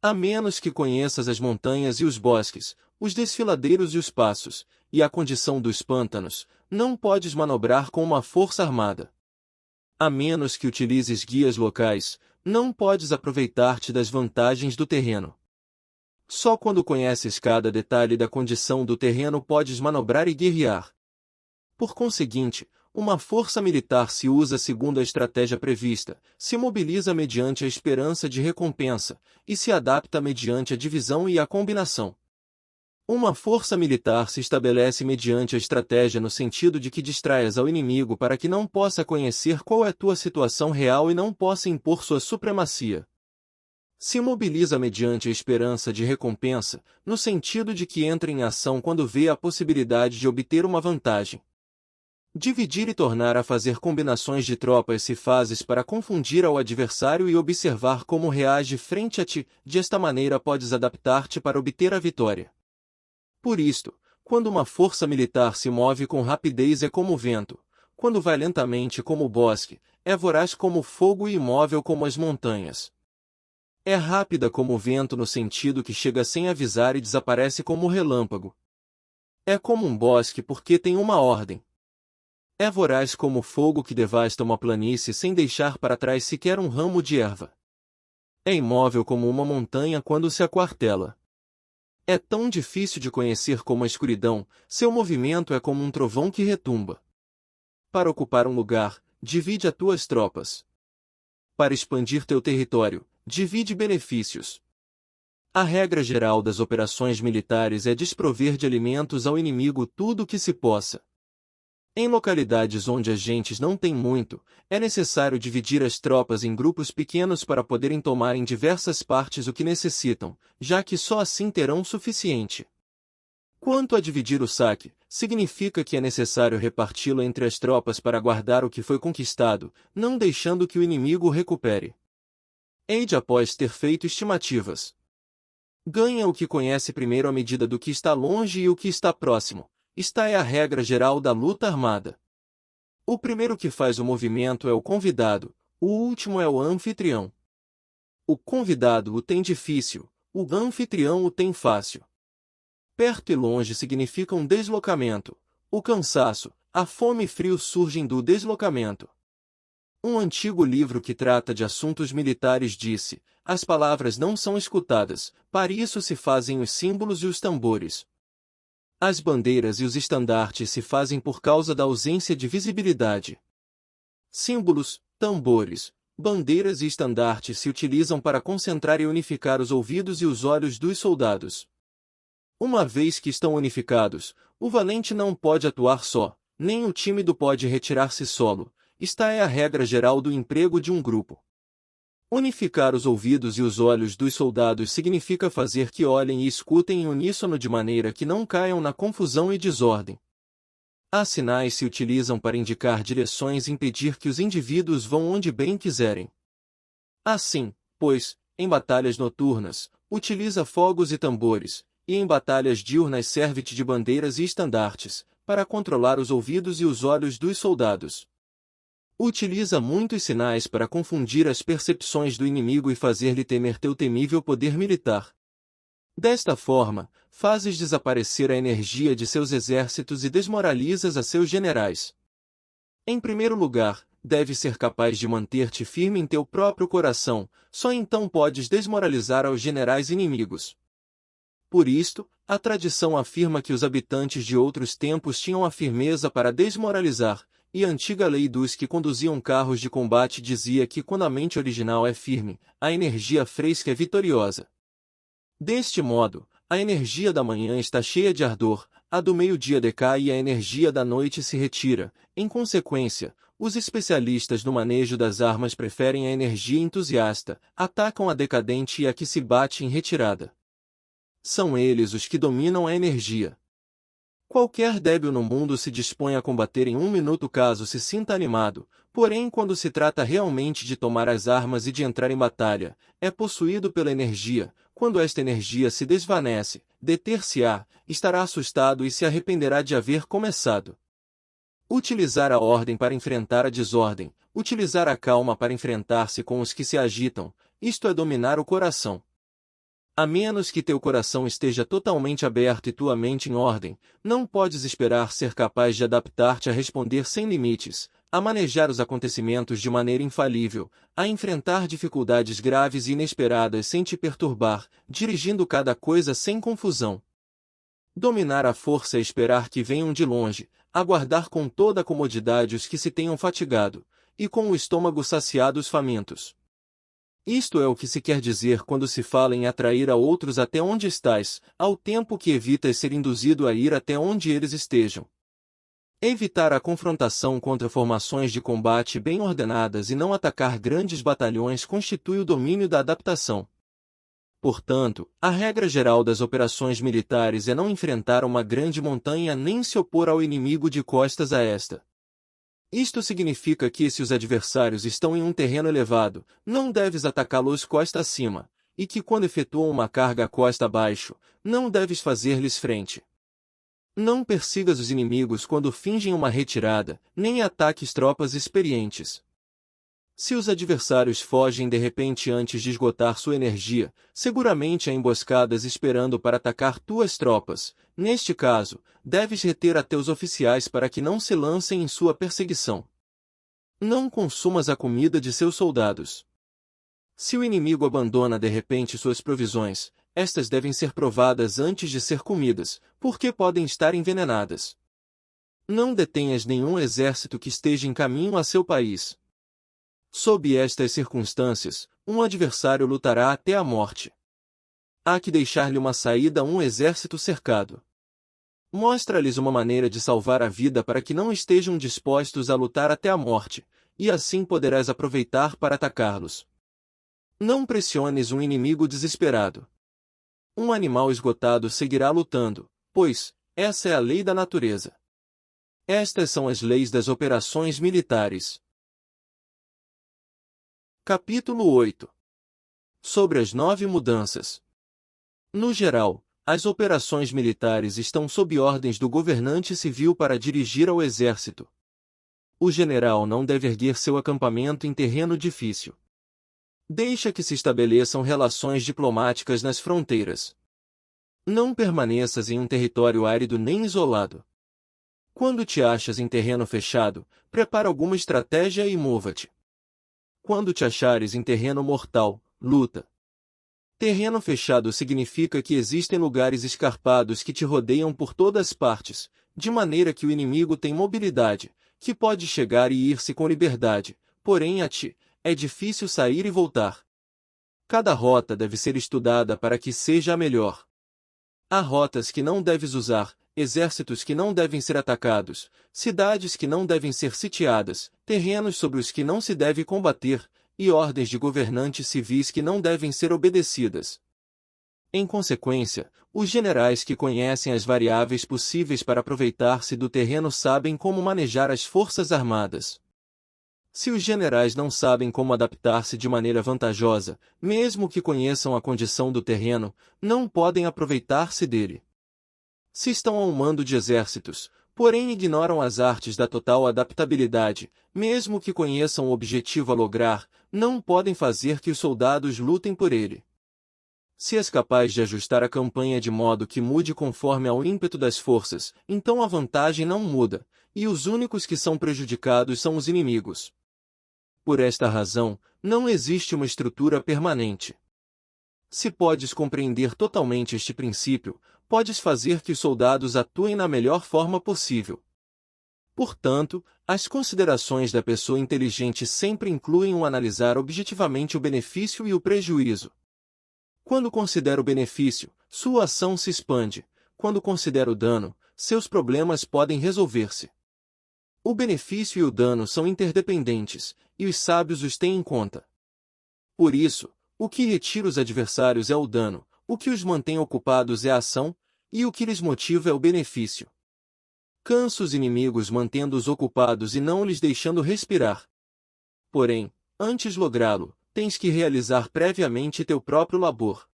A menos que conheças as montanhas e os bosques, os desfiladeiros e os passos, e a condição dos pântanos, não podes manobrar com uma força armada. A menos que utilizes guias locais, não podes aproveitar-te das vantagens do terreno. Só quando conheces cada detalhe da condição do terreno podes manobrar e guerrear. Por conseguinte, uma força militar se usa segundo a estratégia prevista, se mobiliza mediante a esperança de recompensa, e se adapta mediante a divisão e a combinação. Uma força militar se estabelece mediante a estratégia no sentido de que distraias ao inimigo para que não possa conhecer qual é tua situação real e não possa impor sua supremacia. Se mobiliza mediante a esperança de recompensa, no sentido de que entra em ação quando vê a possibilidade de obter uma vantagem. Dividir e tornar a fazer combinações de tropas se fazes para confundir ao adversário e observar como reage frente a ti, desta maneira podes adaptar-te para obter a vitória. Por isto, quando uma força militar se move com rapidez é como o vento, quando vai lentamente como o bosque, é voraz como o fogo e imóvel como as montanhas. É rápida como o vento no sentido que chega sem avisar e desaparece como o relâmpago. É como um bosque porque tem uma ordem. É voraz como o fogo que devasta uma planície sem deixar para trás sequer um ramo de erva. É imóvel como uma montanha quando se aquartela. É tão difícil de conhecer como a escuridão, seu movimento é como um trovão que retumba. Para ocupar um lugar, divide as tuas tropas. Para expandir teu território, divide benefícios. A regra geral das operações militares é desprover de alimentos ao inimigo tudo o que se possa. Em localidades onde as gentes não têm muito, é necessário dividir as tropas em grupos pequenos para poderem tomar em diversas partes o que necessitam, já que só assim terão o suficiente. Quanto a dividir o saque, significa que é necessário reparti-lo entre as tropas para guardar o que foi conquistado, não deixando que o inimigo o recupere. Eide após ter feito estimativas. Ganha o que conhece primeiro à medida do que está longe e o que está próximo. Esta é a regra geral da luta armada. O primeiro que faz o movimento é o convidado, o último é o anfitrião. O convidado o tem difícil, o anfitrião o tem fácil. Perto e longe significam deslocamento, o cansaço, a fome e frio surgem do deslocamento. Um antigo livro que trata de assuntos militares disse: as palavras não são escutadas, para isso se fazem os símbolos e os tambores. As bandeiras e os estandartes se fazem por causa da ausência de visibilidade. Símbolos, tambores, bandeiras e estandartes se utilizam para concentrar e unificar os ouvidos e os olhos dos soldados. Uma vez que estão unificados, o valente não pode atuar só, nem o tímido pode retirar-se solo. Esta é a regra geral do emprego de um grupo. Unificar os ouvidos e os olhos dos soldados significa fazer que olhem e escutem em uníssono de maneira que não caiam na confusão e desordem. Há sinais se utilizam para indicar direções e impedir que os indivíduos vão onde bem quiserem. Assim, pois, em batalhas noturnas, utiliza fogos e tambores, e em batalhas diurnas serve-te de bandeiras e estandartes, para controlar os ouvidos e os olhos dos soldados. Utiliza muitos sinais para confundir as percepções do inimigo e fazer-lhe temer teu temível poder militar. Desta forma, fazes desaparecer a energia de seus exércitos e desmoralizas a seus generais. Em primeiro lugar, deves ser capaz de manter-te firme em teu próprio coração, só então podes desmoralizar aos generais inimigos. Por isto, a tradição afirma que os habitantes de outros tempos tinham a firmeza para desmoralizar, e a antiga lei dos que conduziam carros de combate dizia que quando a mente original é firme, a energia fresca é vitoriosa. Deste modo, a energia da manhã está cheia de ardor, a do meio-dia decai e a energia da noite se retira. Em consequência, os especialistas no manejo das armas preferem a energia entusiasta, atacam a decadente e a que se bate em retirada. São eles os que dominam a energia. Qualquer débil no mundo se dispõe a combater em 1 minuto caso se sinta animado, porém quando se trata realmente de tomar as armas e de entrar em batalha, é possuído pela energia. Quando esta energia se desvanece, deter-se-á, estará assustado e se arrependerá de haver começado. Utilizar a ordem para enfrentar a desordem, utilizar a calma para enfrentar-se com os que se agitam, isto é dominar o coração. A menos que teu coração esteja totalmente aberto e tua mente em ordem, não podes esperar ser capaz de adaptar-te a responder sem limites, a manejar os acontecimentos de maneira infalível, a enfrentar dificuldades graves e inesperadas sem te perturbar, dirigindo cada coisa sem confusão. Dominar a força é esperar que venham de longe, aguardar com toda a comodidade os que se tenham fatigado, e com o estômago saciado os famintos. Isto é o que se quer dizer quando se fala em atrair a outros até onde estás, ao tempo que evitas ser induzido a ir até onde eles estejam. Evitar a confrontação contra formações de combate bem ordenadas e não atacar grandes batalhões constitui o domínio da adaptação. Portanto, a regra geral das operações militares é não enfrentar uma grande montanha nem se opor ao inimigo de costas a esta. Isto significa que se os adversários estão em um terreno elevado, não deves atacá-los costa acima, e que quando efetuam uma carga costa abaixo, não deves fazer-lhes frente. Não persigas os inimigos quando fingem uma retirada, nem ataques tropas experientes. Se os adversários fogem de repente antes de esgotar sua energia, seguramente há emboscadas esperando para atacar tuas tropas. Neste caso, deves reter a teus oficiais para que não se lancem em sua perseguição. Não consumas a comida de seus soldados. Se o inimigo abandona de repente suas provisões, estas devem ser provadas antes de ser comidas, porque podem estar envenenadas. Não detenhas nenhum exército que esteja em caminho a seu país. Sob estas circunstâncias, um adversário lutará até a morte. Há que deixar-lhe uma saída a um exército cercado. Mostra-lhes uma maneira de salvar a vida para que não estejam dispostos a lutar até a morte, e assim poderás aproveitar para atacá-los. Não pressiones um inimigo desesperado. Um animal esgotado seguirá lutando, pois, essa é a lei da natureza. Estas são as leis das operações militares. Capítulo 8. Sobre as 9 mudanças. No geral, as operações militares estão sob ordens do governante civil para dirigir ao exército. O general não deve erguer seu acampamento em terreno difícil. Deixa que se estabeleçam relações diplomáticas nas fronteiras. Não permaneças em um território árido nem isolado. Quando te achas em terreno fechado, prepara alguma estratégia e mova-te. Quando te achares em terreno mortal, luta. Terreno fechado significa que existem lugares escarpados que te rodeiam por todas as partes, de maneira que o inimigo tem mobilidade, que pode chegar e ir-se com liberdade, porém a ti, é difícil sair e voltar. Cada rota deve ser estudada para que seja a melhor. Há rotas que não deves usar, exércitos que não devem ser atacados, cidades que não devem ser sitiadas, terrenos sobre os que não se deve combater, e ordens de governantes civis que não devem ser obedecidas. Em consequência, os generais que conhecem as variáveis possíveis para aproveitar-se do terreno sabem como manejar as forças armadas. Se os generais não sabem como adaptar-se de maneira vantajosa, mesmo que conheçam a condição do terreno, não podem aproveitar-se dele. Se estão ao mando de exércitos, porém ignoram as artes da total adaptabilidade, mesmo que conheçam o objetivo a lograr, não podem fazer que os soldados lutem por ele. Se és capaz de ajustar a campanha de modo que mude conforme ao ímpeto das forças, então a vantagem não muda, e os únicos que são prejudicados são os inimigos. Por esta razão, não existe uma estrutura permanente. Se podes compreender totalmente este princípio, podes fazer que os soldados atuem na melhor forma possível. Portanto, as considerações da pessoa inteligente sempre incluem analisar objetivamente o benefício e o prejuízo. Quando considera o benefício, sua ação se expande. Quando considera o dano, seus problemas podem resolver-se. O benefício e o dano são interdependentes, e os sábios os têm em conta. Por isso, o que retira os adversários é o dano, o que os mantém ocupados é a ação, e o que lhes motiva é o benefício. Cansa os inimigos mantendo-os ocupados e não lhes deixando respirar. Porém, antes de lográ-lo, tens que realizar previamente teu próprio labor.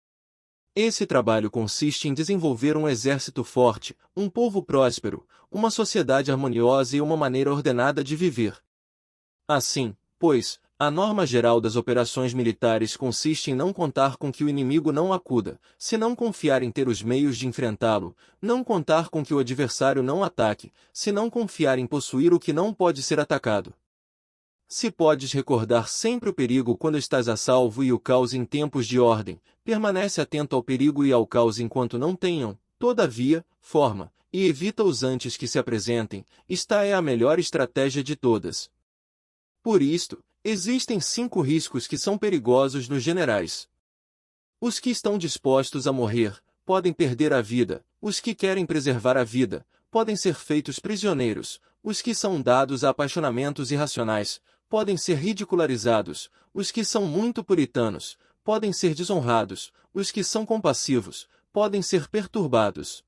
Esse trabalho consiste em desenvolver um exército forte, um povo próspero, uma sociedade harmoniosa e uma maneira ordenada de viver. Assim, pois, a norma geral das operações militares consiste em não contar com que o inimigo não acuda, se não confiar em ter os meios de enfrentá-lo, não contar com que o adversário não ataque, se não confiar em possuir o que não pode ser atacado. Se podes recordar sempre o perigo quando estás a salvo e o caos em tempos de ordem, permanece atento ao perigo e ao caos enquanto não tenham, todavia, forma, e evita-os antes que se apresentem, esta é a melhor estratégia de todas. Por isto, existem 5 riscos que são perigosos nos generais. Os que estão dispostos a morrer, podem perder a vida, os que querem preservar a vida, podem ser feitos prisioneiros, os que são dados a apaixonamentos irracionais, podem ser ridicularizados, os que são muito puritanos, podem ser desonrados, os que são compassivos, podem ser perturbados.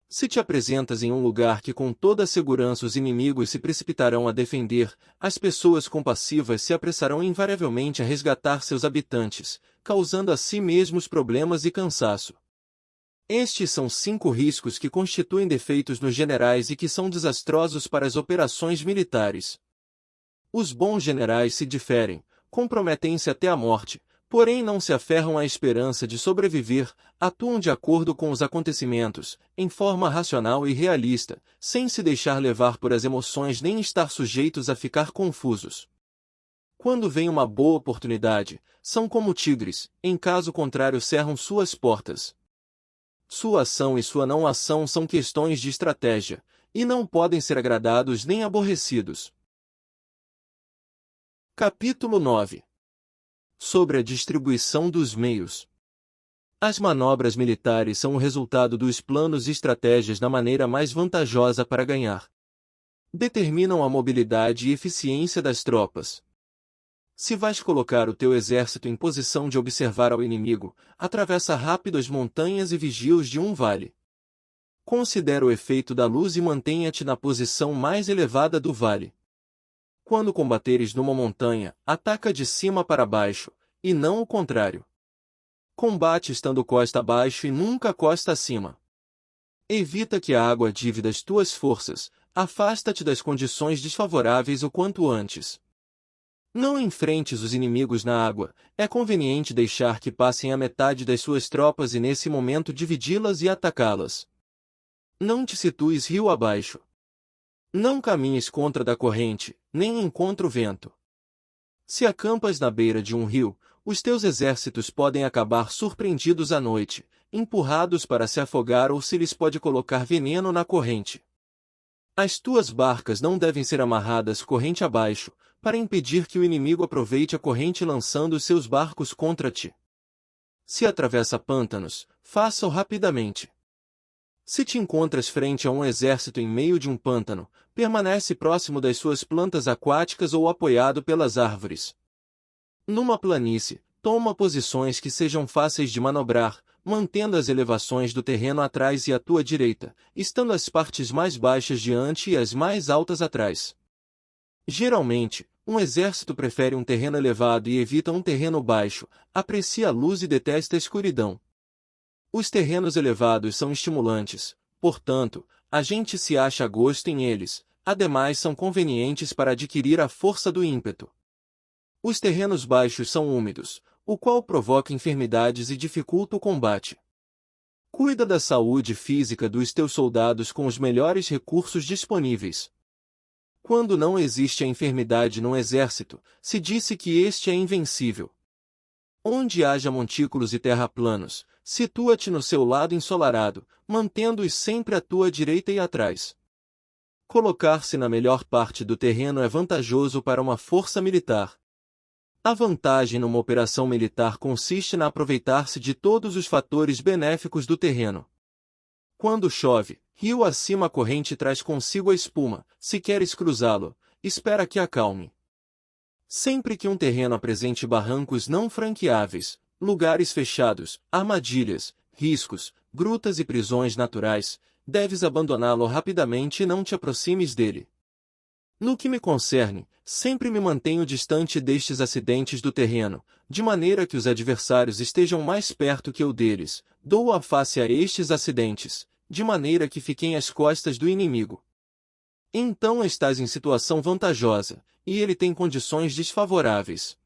Se te apresentas em um lugar que com toda a segurança os inimigos se precipitarão a defender, as pessoas compassivas se apressarão invariavelmente a resgatar seus habitantes, causando a si mesmos problemas e cansaço. Estes são 5 riscos que constituem defeitos nos generais e que são desastrosos para as operações militares. Os bons generais se diferem, comprometem-se até a morte, porém não se aferram à esperança de sobreviver, atuam de acordo com os acontecimentos, em forma racional e realista, sem se deixar levar por as emoções nem estar sujeitos a ficar confusos. Quando vem uma boa oportunidade, são como tigres, em caso contrário cerram suas portas. Sua ação e sua não ação são questões de estratégia, e não podem ser agradados nem aborrecidos. Capítulo 9. Sobre a distribuição dos meios. As manobras militares são o resultado dos planos e estratégias da maneira mais vantajosa para ganhar. Determinam a mobilidade e eficiência das tropas. Se vais colocar o teu exército em posição de observar ao inimigo, atravessa rápido as montanhas e vigia-os de um vale. Considera o efeito da luz e mantenha-te na posição mais elevada do vale. Quando combateres numa montanha, ataca de cima para baixo, e não o contrário. Combate estando costa abaixo e nunca costa acima. Evita que a água divida as tuas forças, afasta-te das condições desfavoráveis o quanto antes. Não enfrentes os inimigos na água, é conveniente deixar que passem a metade das suas tropas e nesse momento dividi-las e atacá-las. Não te situes rio abaixo. Não caminhes contra da corrente, nem em contra o vento. Se acampas na beira de um rio, os teus exércitos podem acabar surpreendidos à noite, empurrados para se afogar ou se lhes pode colocar veneno na corrente. As tuas barcas não devem ser amarradas corrente abaixo, para impedir que o inimigo aproveite a corrente lançando os seus barcos contra ti. Se atravessa pântanos, faça-o rapidamente. Se te encontras frente a um exército em meio de um pântano, permanece próximo das suas plantas aquáticas ou apoiado pelas árvores. Numa planície, toma posições que sejam fáceis de manobrar, mantendo as elevações do terreno atrás e à tua direita, estando as partes mais baixas diante e as mais altas atrás. Geralmente, um exército prefere um terreno elevado e evita um terreno baixo, aprecia a luz e detesta a escuridão. Os terrenos elevados são estimulantes, portanto, a gente se acha a gosto em eles, ademais são convenientes para adquirir a força do ímpeto. Os terrenos baixos são úmidos, o qual provoca enfermidades e dificulta o combate. Cuida da saúde física dos teus soldados com os melhores recursos disponíveis. Quando não existe a enfermidade num exército, se disse que este é invencível. Onde haja montículos e terraplanos, situa-te no seu lado ensolarado, mantendo-os sempre à tua direita e atrás. Colocar-se na melhor parte do terreno é vantajoso para uma força militar. A vantagem numa operação militar consiste na aproveitar-se de todos os fatores benéficos do terreno. Quando chove, rio acima a corrente traz consigo a espuma, se queres cruzá-lo, espera que acalme. Sempre que um terreno apresente barrancos não franqueáveis, lugares fechados, armadilhas, riscos, grutas e prisões naturais, deves abandoná-lo rapidamente e não te aproximes dele. No que me concerne, sempre me mantenho distante destes acidentes do terreno, de maneira que os adversários estejam mais perto que eu deles. Dou a face a estes acidentes, de maneira que fiquem às costas do inimigo. Então estás em situação vantajosa, e ele tem condições desfavoráveis.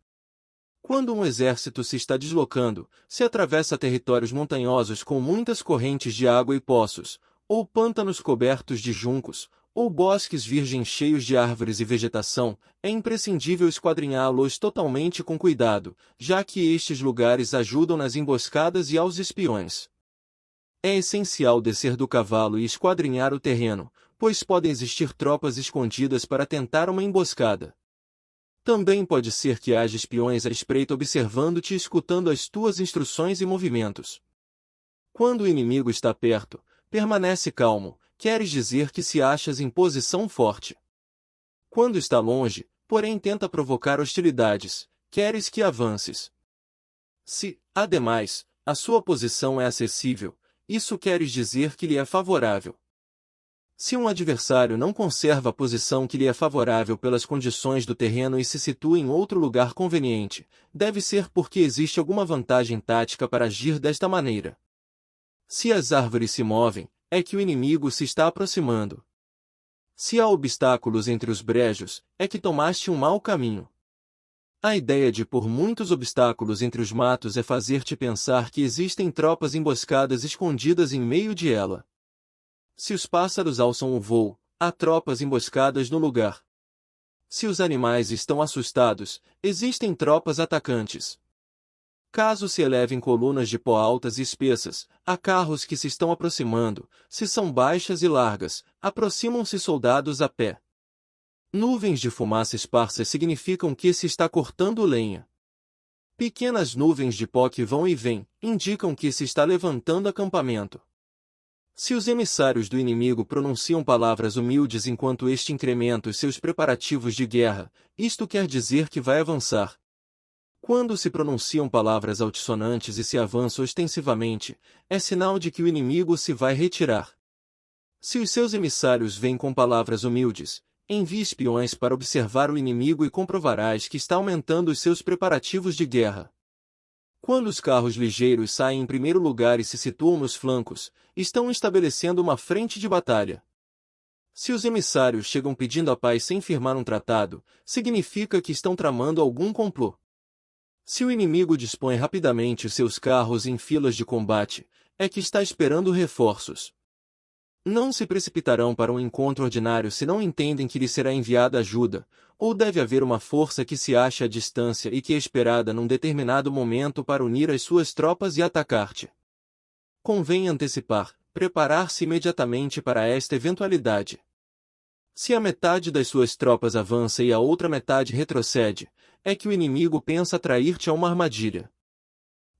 Quando um exército se está deslocando, se atravessa territórios montanhosos com muitas correntes de água e poços, ou pântanos cobertos de juncos, ou bosques virgens cheios de árvores e vegetação, é imprescindível esquadrinhá-los totalmente com cuidado, já que estes lugares ajudam nas emboscadas e aos espiões. É essencial descer do cavalo e esquadrinhar o terreno, pois podem existir tropas escondidas para tentar uma emboscada. Também pode ser que haja espiões à espreita observando-te e escutando as tuas instruções e movimentos. Quando o inimigo está perto, permanece calmo, queres dizer que se achas em posição forte. Quando está longe, porém tenta provocar hostilidades, queres que avances. Se, ademais, a sua posição é acessível, isso queres dizer que lhe é favorável. Se um adversário não conserva a posição que lhe é favorável pelas condições do terreno e se situa em outro lugar conveniente, deve ser porque existe alguma vantagem tática para agir desta maneira. Se as árvores se movem, é que o inimigo se está aproximando. Se há obstáculos entre os brejos, é que tomaste um mau caminho. A ideia de pôr muitos obstáculos entre os matos é fazer-te pensar que existem tropas emboscadas escondidas em meio de ela. Se os pássaros alçam o voo, há tropas emboscadas no lugar. Se os animais estão assustados, existem tropas atacantes. Caso se elevem colunas de pó altas e espessas, há carros que se estão aproximando, se são baixas e largas, aproximam-se soldados a pé. Nuvens de fumaça esparsa significam que se está cortando lenha. Pequenas nuvens de pó que vão e vêm, indicam que se está levantando acampamento. Se os emissários do inimigo pronunciam palavras humildes enquanto este incrementa os seus preparativos de guerra, isto quer dizer que vai avançar. Quando se pronunciam palavras altissonantes e se avança ostensivamente, é sinal de que o inimigo se vai retirar. Se os seus emissários vêm com palavras humildes, envie espiões para observar o inimigo e comprovarás que está aumentando os seus preparativos de guerra. Quando os carros ligeiros saem em primeiro lugar e se situam nos flancos, estão estabelecendo uma frente de batalha. Se os emissários chegam pedindo a paz sem firmar um tratado, significa que estão tramando algum complô. Se o inimigo dispõe rapidamente seus carros em filas de combate, é que está esperando reforços. Não se precipitarão para um encontro ordinário se não entendem que lhe será enviada ajuda, ou deve haver uma força que se ache à distância e que é esperada num determinado momento para unir as suas tropas e atacar-te. Convém antecipar, preparar-se imediatamente para esta eventualidade. Se a metade das suas tropas avança e a outra metade retrocede, é que o inimigo pensa atrair-te a uma armadilha.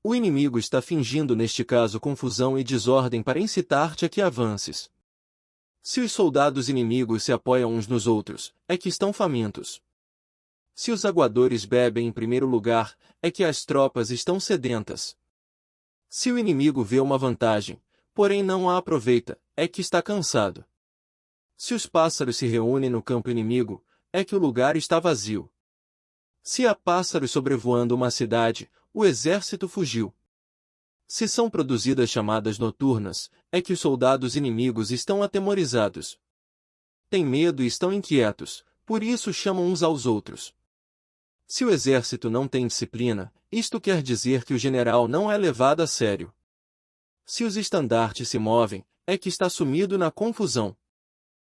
O inimigo está fingindo neste caso confusão e desordem para incitar-te a que avances. Se os soldados inimigos se apoiam uns nos outros, é que estão famintos. Se os aguadores bebem em primeiro lugar, é que as tropas estão sedentas. Se o inimigo vê uma vantagem, porém não a aproveita, é que está cansado. Se os pássaros se reúnem no campo inimigo, é que o lugar está vazio. Se há pássaros sobrevoando uma cidade, o exército fugiu. Se são produzidas chamadas noturnas, é que os soldados inimigos estão atemorizados. Têm medo e estão inquietos, por isso chamam uns aos outros. Se o exército não tem disciplina, isto quer dizer que o general não é levado a sério. Se os estandartes se movem, é que está sumido na confusão.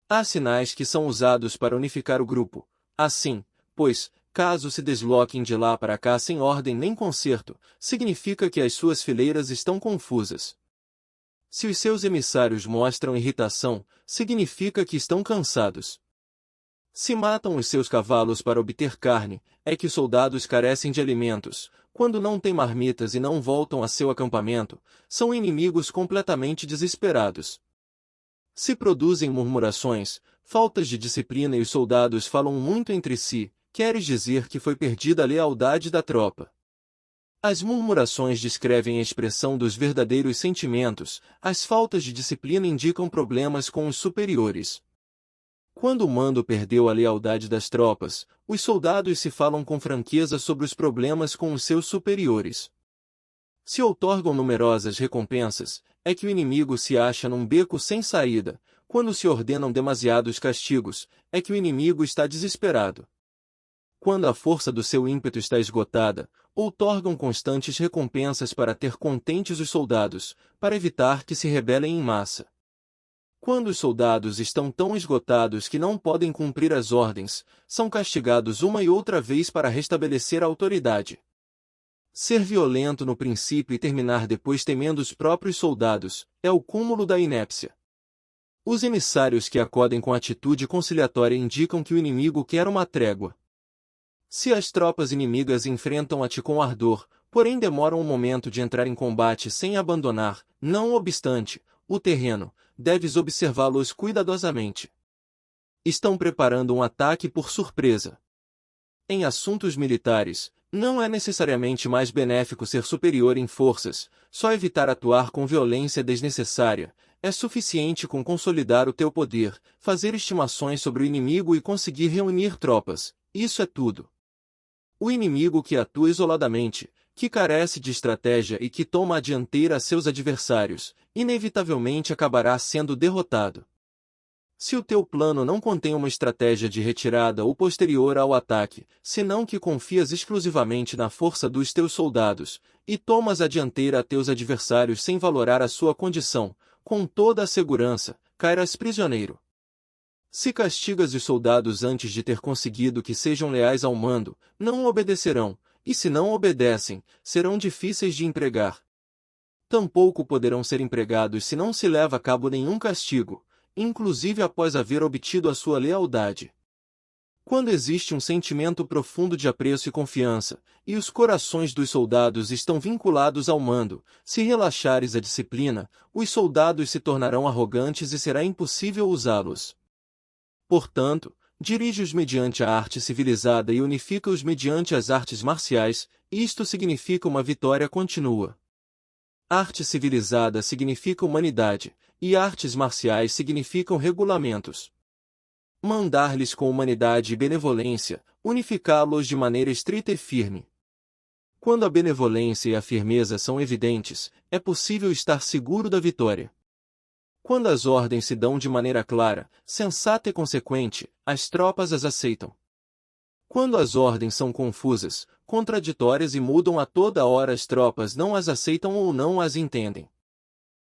Há sinais que são usados para unificar o grupo. Assim, pois, caso se desloquem de lá para cá sem ordem nem concerto, significa que as suas fileiras estão confusas. Se os seus emissários mostram irritação, significa que estão cansados. Se matam os seus cavalos para obter carne, é que os soldados carecem de alimentos. Quando não têm marmitas e não voltam a seu acampamento, são inimigos completamente desesperados. Se produzem murmurações, faltas de disciplina e os soldados falam muito entre si, queres dizer que foi perdida a lealdade da tropa. As murmurações descrevem a expressão dos verdadeiros sentimentos, as faltas de disciplina indicam problemas com os superiores. Quando o mando perdeu a lealdade das tropas, os soldados se falam com franqueza sobre os problemas com os seus superiores. Se outorgam numerosas recompensas, é que o inimigo se acha num beco sem saída. Quando se ordenam demasiados castigos, é que o inimigo está desesperado. Quando a força do seu ímpeto está esgotada, outorgam constantes recompensas para ter contentes os soldados, para evitar que se rebelem em massa. Quando os soldados estão tão esgotados que não podem cumprir as ordens, são castigados uma e outra vez para restabelecer a autoridade. Ser violento no princípio e terminar depois temendo os próprios soldados, é o cúmulo da inépcia. Os emissários que acodem com atitude conciliatória indicam que o inimigo quer uma trégua. Se as tropas inimigas enfrentam-te com ardor, porém demoram um momento de entrar em combate sem abandonar, não obstante, o terreno, deves observá-los cuidadosamente. Estão preparando um ataque por surpresa. Em assuntos militares, não é necessariamente mais benéfico ser superior em forças, só evitar atuar com violência desnecessária. É suficiente com consolidar o teu poder, fazer estimações sobre o inimigo e conseguir reunir tropas. Isso é tudo. O inimigo que atua isoladamente, que carece de estratégia e que toma a dianteira a seus adversários, inevitavelmente acabará sendo derrotado. Se o teu plano não contém uma estratégia de retirada ou posterior ao ataque, senão que confias exclusivamente na força dos teus soldados, e tomas a dianteira a teus adversários sem valorar a sua condição, com toda a segurança, cairás prisioneiro. Se castigas os soldados antes de ter conseguido que sejam leais ao mando, não obedecerão, e se não obedecem, serão difíceis de empregar. Tampouco poderão ser empregados se não se leva a cabo nenhum castigo, inclusive após haver obtido a sua lealdade. Quando existe um sentimento profundo de apreço e confiança, e os corações dos soldados estão vinculados ao mando, se relaxares a disciplina, os soldados se tornarão arrogantes e será impossível usá-los. Portanto, dirige-os mediante a arte civilizada e unifica-os mediante as artes marciais, isto significa uma vitória contínua. Arte civilizada significa humanidade, e artes marciais significam regulamentos. Mandar-lhes com humanidade e benevolência, unificá-los de maneira estrita e firme. Quando a benevolência e a firmeza são evidentes, é possível estar seguro da vitória. Quando as ordens se dão de maneira clara, sensata e consequente, as tropas as aceitam. Quando as ordens são confusas, contraditórias e mudam a toda hora, as tropas não as aceitam ou não as entendem.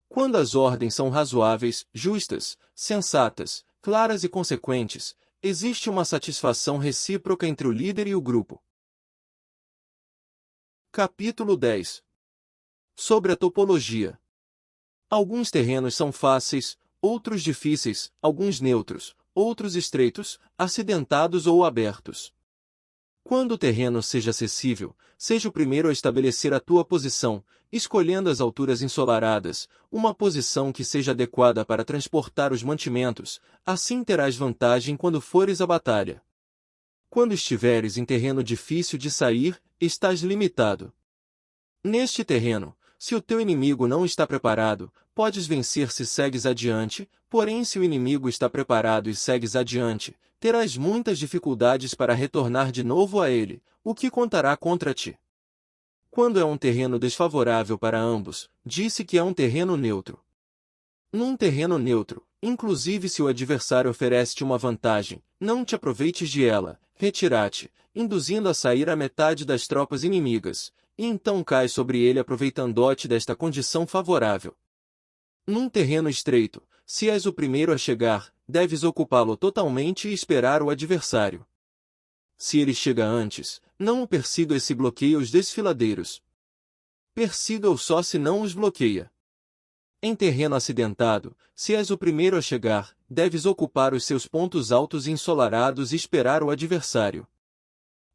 Quando as ordens são razoáveis, justas, sensatas, claras e consequentes, existe uma satisfação recíproca entre o líder e o grupo. Capítulo 10. Sobre a topologia. Alguns terrenos são fáceis, outros difíceis, alguns neutros, outros estreitos, acidentados ou abertos. Quando o terreno seja acessível, seja o primeiro a estabelecer a tua posição, escolhendo as alturas ensolaradas, uma posição que seja adequada para transportar os mantimentos, assim terás vantagem quando fores à batalha. Quando estiveres em terreno difícil de sair, estás limitado. Neste terreno, se o teu inimigo não está preparado, podes vencer se segues adiante, porém se o inimigo está preparado e segues adiante, terás muitas dificuldades para retornar de novo a ele, o que contará contra ti. Quando é um terreno desfavorável para ambos, disse que é um terreno neutro. Num terreno neutro, inclusive se o adversário oferece-te uma vantagem, não te aproveites de ela, retira-te, induzindo a sair a metade das tropas inimigas, e então cai sobre ele aproveitando-te desta condição favorável. Num terreno estreito, se és o primeiro a chegar, deves ocupá-lo totalmente e esperar o adversário. Se ele chega antes, não o persiga se bloqueia os desfiladeiros. Persiga-o só se não os bloqueia. Em terreno acidentado, se és o primeiro a chegar, deves ocupar os seus pontos altos e ensolarados e esperar o adversário.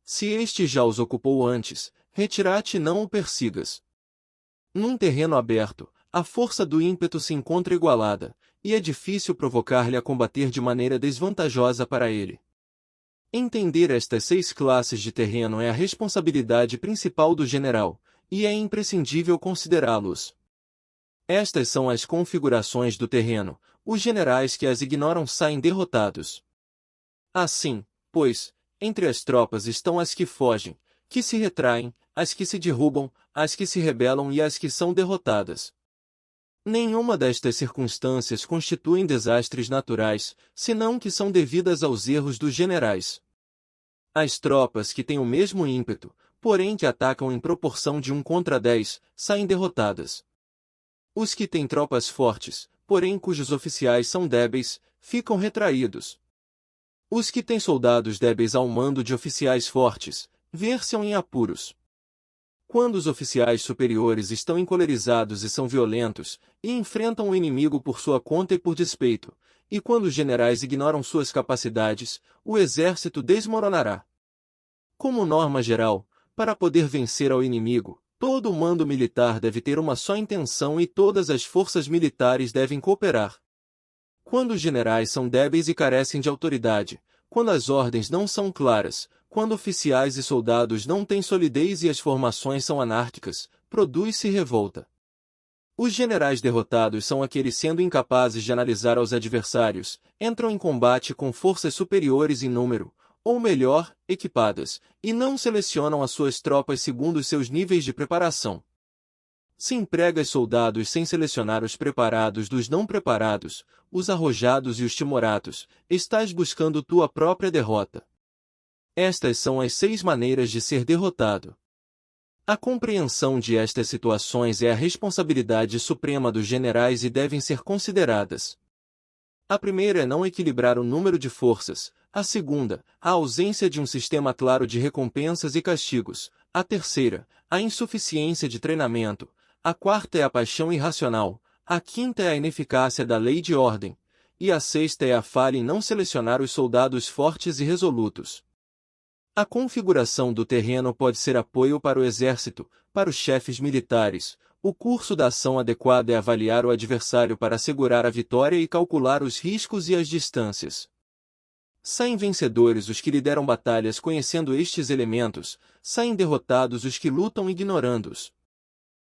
Se este já os ocupou antes, retira-te e não o persigas. Num terreno aberto, a força do ímpeto se encontra igualada, e é difícil provocar-lhe a combater de maneira desvantajosa para ele. Entender estas 6 classes de terreno é a responsabilidade principal do general, e é imprescindível considerá-los. Estas são as configurações do terreno, os generais que as ignoram saem derrotados. Assim, pois, entre as tropas estão as que fogem, que se retraem, as que se derrubam, as que se rebelam e as que são derrotadas. Nenhuma destas circunstâncias constituem desastres naturais, senão que são devidas aos erros dos generais. As tropas que têm o mesmo ímpeto, porém que atacam em proporção de 1 contra 10, saem derrotadas. Os que têm tropas fortes, porém cujos oficiais são débeis, ficam retraídos. Os que têm soldados débeis ao mando de oficiais fortes, ver-se-ão em apuros. Quando os oficiais superiores estão encolerizados e são violentos, e enfrentam o inimigo por sua conta e por despeito, e quando os generais ignoram suas capacidades, o exército desmoronará. Como norma geral, para poder vencer ao inimigo, todo o mando militar deve ter uma só intenção e todas as forças militares devem cooperar. Quando os generais são débeis e carecem de autoridade, quando as ordens não são claras, quando oficiais e soldados não têm solidez e as formações são anárquicas, produz-se revolta. Os generais derrotados são aqueles sendo incapazes de analisar aos adversários, entram em combate com forças superiores em número, ou melhor, equipadas, e não selecionam as suas tropas segundo os seus níveis de preparação. Se empregas soldados sem selecionar os preparados dos não preparados, os arrojados e os timoratos, estás buscando tua própria derrota. Estas são as 6 maneiras de ser derrotado. A compreensão de estas situações é a responsabilidade suprema dos generais e devem ser consideradas. A primeira é não equilibrar o número de forças, a segunda, a ausência de um sistema claro de recompensas e castigos, a terceira, a insuficiência de treinamento, a quarta é a paixão irracional, a quinta é a ineficácia da lei de ordem, e a sexta é a falha em não selecionar os soldados fortes e resolutos. A configuração do terreno pode ser apoio para o exército, para os chefes militares. O curso da ação adequado é avaliar o adversário para assegurar a vitória e calcular os riscos e as distâncias. Saem vencedores os que lideram batalhas conhecendo estes elementos, saem derrotados os que lutam ignorando-os.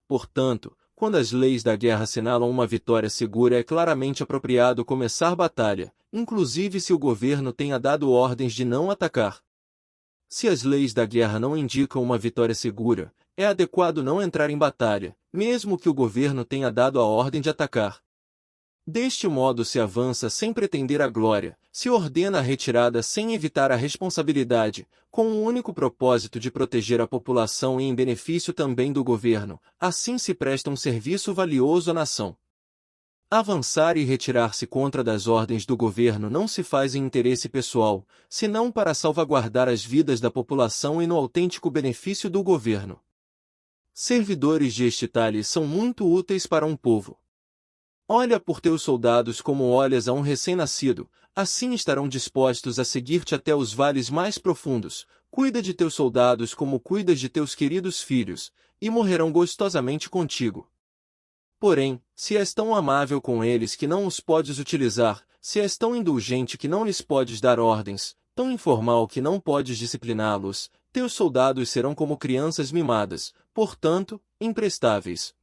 Portanto, quando as leis da guerra assinalam uma vitória segura, é claramente apropriado começar batalha, inclusive se o governo tenha dado ordens de não atacar. Se as leis da guerra não indicam uma vitória segura, é adequado não entrar em batalha, mesmo que o governo tenha dado a ordem de atacar. Deste modo se avança sem pretender a glória, se ordena a retirada sem evitar a responsabilidade, com o único propósito de proteger a população e em benefício também do governo, assim se presta um serviço valioso à nação. Avançar e retirar-se contra das ordens do governo não se faz em interesse pessoal, senão para salvaguardar as vidas da população e no autêntico benefício do governo. Servidores de este talhe são muito úteis para um povo. Olha por teus soldados como olhas a um recém-nascido, assim estarão dispostos a seguir-te até os vales mais profundos. Cuida de teus soldados como cuidas de teus queridos filhos, e morrerão gostosamente contigo. Porém, se és tão amável com eles que não os podes utilizar, se és tão indulgente que não lhes podes dar ordens, tão informal que não podes discipliná-los, teus soldados serão como crianças mimadas, portanto, imprestáveis.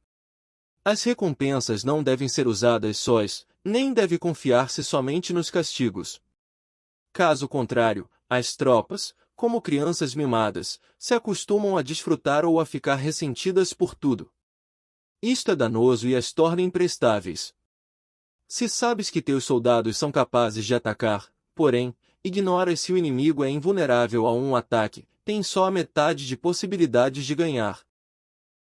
As recompensas não devem ser usadas sós, nem deve confiar-se somente nos castigos. Caso contrário, as tropas, como crianças mimadas, se acostumam a desfrutar ou a ficar ressentidas por tudo. Isto é danoso e as torna imprestáveis. Se sabes que teus soldados são capazes de atacar, porém, ignoras se o inimigo é invulnerável a um ataque, tens só a metade de possibilidades de ganhar.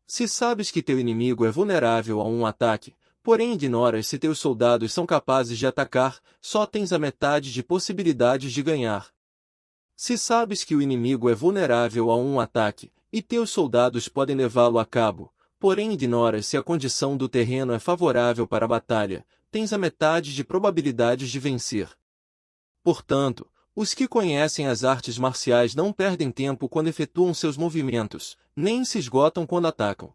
Se sabes que teu inimigo é vulnerável a um ataque, porém ignoras se teus soldados são capazes de atacar, só tens a metade de possibilidades de ganhar. Se sabes que o inimigo é vulnerável a um ataque, e teus soldados podem levá-lo a cabo, porém ignoras se a condição do terreno é favorável para a batalha, tens a metade de probabilidades de vencer. Portanto, os que conhecem as artes marciais não perdem tempo quando efetuam seus movimentos, nem se esgotam quando atacam.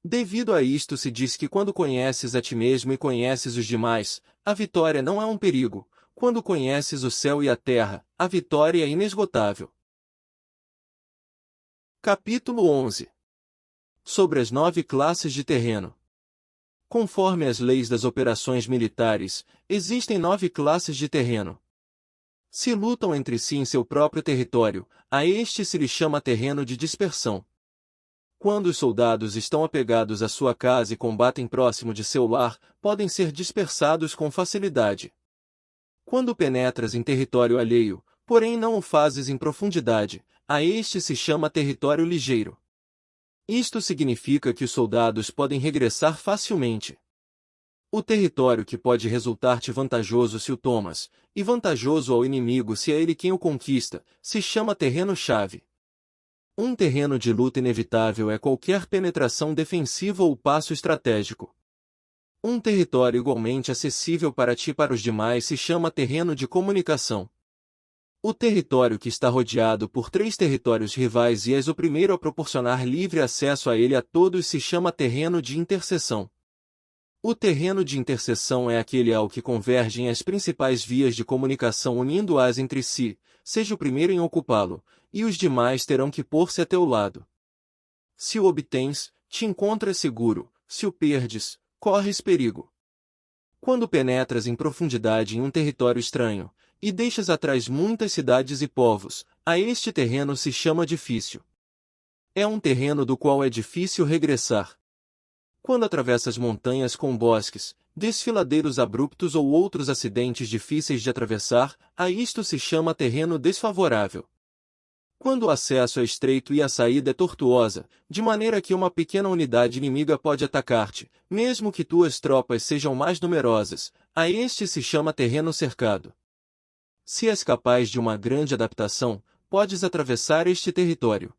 Devido a isto se diz que quando conheces a ti mesmo e conheces os demais, a vitória não é um perigo, quando conheces o céu e a terra, a vitória é inesgotável. Capítulo 11. Sobre as 9 classes de terreno. Conforme as leis das operações militares, existem 9 classes de terreno. Se lutam entre si em seu próprio território, a este se lhe chama terreno de dispersão. Quando os soldados estão apegados à sua casa e combatem próximo de seu lar, podem ser dispersados com facilidade. Quando penetras em território alheio, porém não o fazes em profundidade, a este se chama território ligeiro. Isto significa que os soldados podem regressar facilmente. O território que pode resultar-te vantajoso se o tomas, e vantajoso ao inimigo se é ele quem o conquista, se chama terreno-chave. Um terreno de luta inevitável é qualquer penetração defensiva ou passo estratégico. Um território igualmente acessível para ti e para os demais se chama terreno de comunicação. O território que está rodeado por 3 territórios rivais e és o primeiro a proporcionar livre acesso a ele a todos se chama terreno de interseção. O terreno de interseção é aquele ao que convergem as principais vias de comunicação unindo-as entre si, seja o primeiro em ocupá-lo, e os demais terão que pôr-se a teu lado. Se o obtens, te encontras seguro, se o perdes, corres perigo. Quando penetras em profundidade em um território estranho, e deixas atrás muitas cidades e povos, a este terreno se chama difícil. É um terreno do qual é difícil regressar. Quando atravessas montanhas com bosques, desfiladeiros abruptos ou outros acidentes difíceis de atravessar, a isto se chama terreno desfavorável. Quando o acesso é estreito e a saída é tortuosa, de maneira que uma pequena unidade inimiga pode atacar-te, mesmo que tuas tropas sejam mais numerosas, a este se chama terreno cercado. Se és capaz de uma grande adaptação, podes atravessar este território.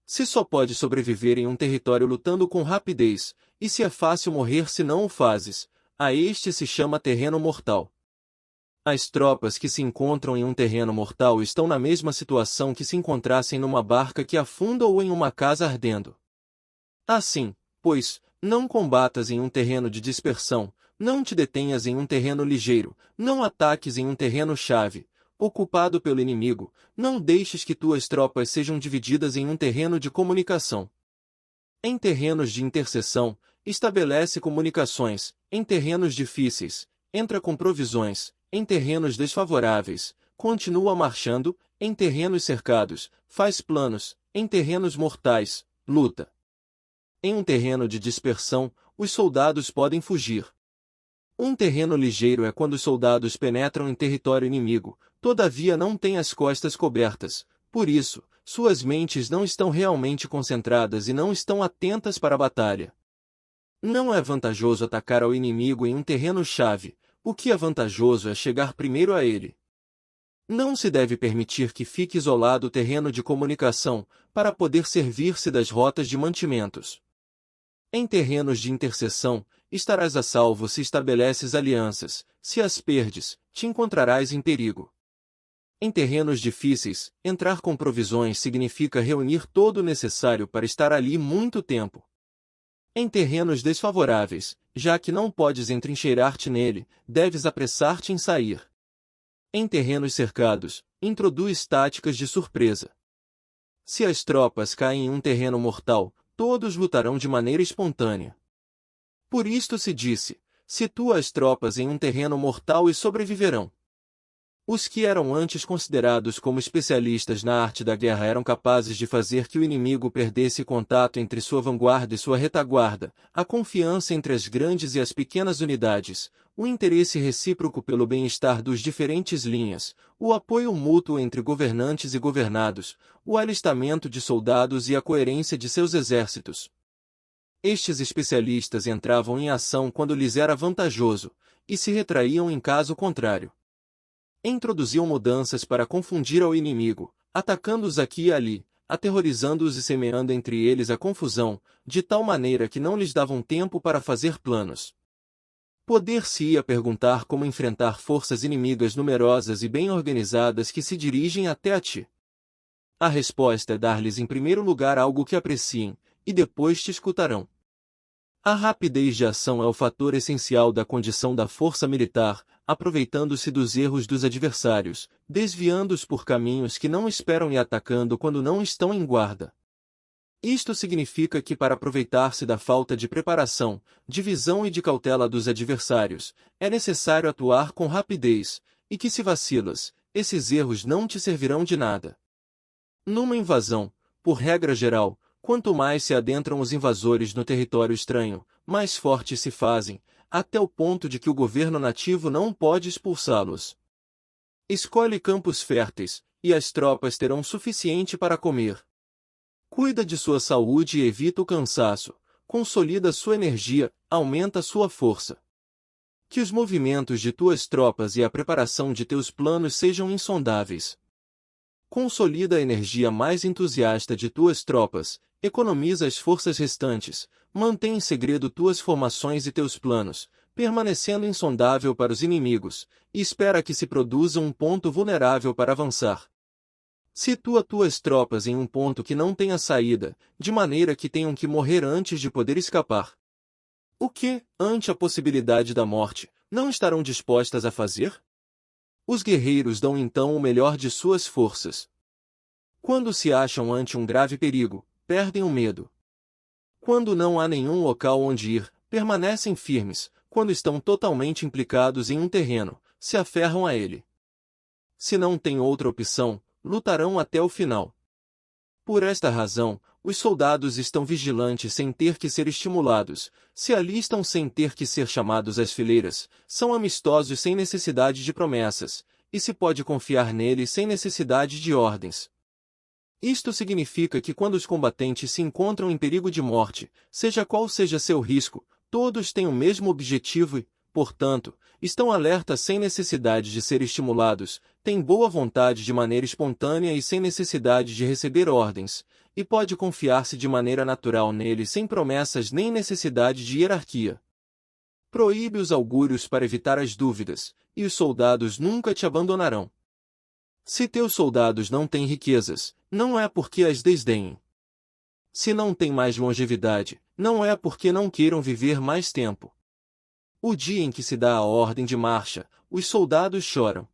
Se só pode sobreviver em um território lutando com rapidez, e se é fácil morrer se não o fazes, a este se chama terreno mortal. As tropas que se encontram em um terreno mortal estão na mesma situação que se encontrassem numa barca que afunda ou em uma casa ardendo. Assim, pois, não combatas em um terreno de dispersão, não te detenhas em um terreno ligeiro, não ataques em um terreno-chave, ocupado pelo inimigo, não deixes que tuas tropas sejam divididas em um terreno de comunicação. Em terrenos de interseção, estabelece comunicações, em terrenos difíceis, entra com provisões, em terrenos desfavoráveis, continua marchando, em terrenos cercados, faz planos, em terrenos mortais, luta. Em um terreno de dispersão, os soldados podem fugir. Um terreno ligeiro é quando os soldados penetram em território inimigo, todavia não têm as costas cobertas, por isso, suas mentes não estão realmente concentradas e não estão atentas para a batalha. Não é vantajoso atacar ao inimigo em um terreno-chave, o que é vantajoso é chegar primeiro a ele. Não se deve permitir que fique isolado o terreno de comunicação, para poder servir-se das rotas de mantimentos. Em terrenos de interseção, estarás a salvo se estabeleces alianças, se as perdes, te encontrarás em perigo. Em terrenos difíceis, entrar com provisões significa reunir todo o necessário para estar ali muito tempo. Em terrenos desfavoráveis, já que não podes entrincheirar-te nele, deves apressar-te em sair. Em terrenos cercados, introduz táticas de surpresa. Se as tropas caem em um terreno mortal, todos lutarão de maneira espontânea. Por isto se disse, situa as tropas em um terreno mortal e sobreviverão. Os que eram antes considerados como especialistas na arte da guerra eram capazes de fazer que o inimigo perdesse contato entre sua vanguarda e sua retaguarda, a confiança entre as grandes e as pequenas unidades, o interesse recíproco pelo bem-estar dos diferentes linhas, o apoio mútuo entre governantes e governados, o alistamento de soldados e a coerência de seus exércitos. Estes especialistas entravam em ação quando lhes era vantajoso, e se retraíam em caso contrário. Introduziam mudanças para confundir ao inimigo, atacando-os aqui e ali, aterrorizando-os e semeando entre eles a confusão, de tal maneira que não lhes davam tempo para fazer planos. Poder-se-ia perguntar como enfrentar forças inimigas numerosas e bem organizadas que se dirigem até a ti. A resposta é dar-lhes em primeiro lugar algo que apreciem, e depois te escutarão. A rapidez de ação é o fator essencial da condição da força militar, aproveitando-se dos erros dos adversários, desviando-os por caminhos que não esperam e atacando quando não estão em guarda. Isto significa que para aproveitar-se da falta de preparação, de visão e de cautela dos adversários, é necessário atuar com rapidez, e que se vacilas, esses erros não te servirão de nada. Numa invasão, por regra geral, quanto mais se adentram os invasores no território estranho, mais fortes se fazem, até o ponto de que o governo nativo não pode expulsá-los. Escolhe campos férteis, e as tropas terão suficiente para comer. Cuida de sua saúde e evita o cansaço, consolida sua energia, aumenta sua força. Que os movimentos de tuas tropas e a preparação de teus planos sejam insondáveis. Consolida a energia mais entusiasta de tuas tropas, economiza as forças restantes, mantém em segredo tuas formações e teus planos, permanecendo insondável para os inimigos, e espera que se produza um ponto vulnerável para avançar. Situa tuas tropas em um ponto que não tenha saída, de maneira que tenham que morrer antes de poder escapar. O que, ante a possibilidade da morte, não estarão dispostas a fazer? Os guerreiros dão então o melhor de suas forças. Quando se acham ante um grave perigo, perdem o medo. Quando não há nenhum local onde ir, permanecem firmes. Quando estão totalmente implicados em um terreno, se aferram a ele. Se não têm outra opção, lutarão até o final. Por esta razão, os soldados estão vigilantes sem ter que ser estimulados, se alistam sem ter que ser chamados às fileiras, são amistosos sem necessidade de promessas, e se pode confiar neles sem necessidade de ordens. Isto significa que quando os combatentes se encontram em perigo de morte, seja qual seja seu risco, todos têm o mesmo objetivo e, portanto, estão alertas sem necessidade de ser estimulados, têm boa vontade de maneira espontânea e sem necessidade de receber ordens, e pode confiar-se de maneira natural neles sem promessas nem necessidade de hierarquia. Proíbe os augúrios para evitar as dúvidas, e os soldados nunca te abandonarão. Se teus soldados não têm riquezas, não é porque as desdenhem. Se não têm mais longevidade, não é porque não queiram viver mais tempo. O dia em que se dá a ordem de marcha, os soldados choram.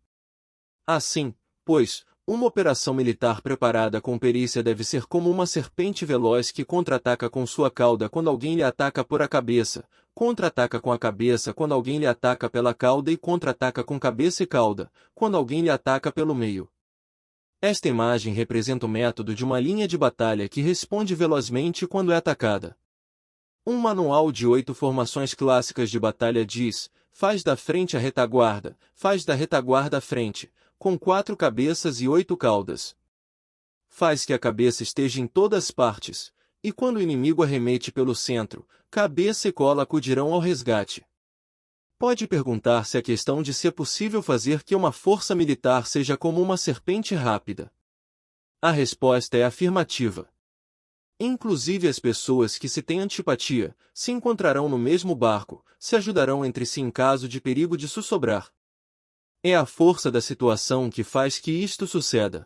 Assim, pois, uma operação militar preparada com perícia deve ser como uma serpente veloz que contra-ataca com sua cauda quando alguém lhe ataca por a cabeça, contra-ataca com a cabeça quando alguém lhe ataca pela cauda e contra-ataca com cabeça e cauda, quando alguém lhe ataca pelo meio. Esta imagem representa o método de uma linha de batalha que responde velozmente quando é atacada. Um manual de 8 formações clássicas de batalha diz: faz da frente a retaguarda, faz da retaguarda a frente, com 4 cabeças e 8 caudas. Faz que a cabeça esteja em todas as partes, e quando o inimigo arremete pelo centro, cabeça e cola acudirão ao resgate. Pode perguntar-se a questão de se é possível fazer que uma força militar seja como uma serpente rápida. A resposta é afirmativa. Inclusive as pessoas que se têm antipatia, se encontrarão no mesmo barco, se ajudarão entre si em caso de perigo de sussobrar. É a força da situação que faz que isto suceda.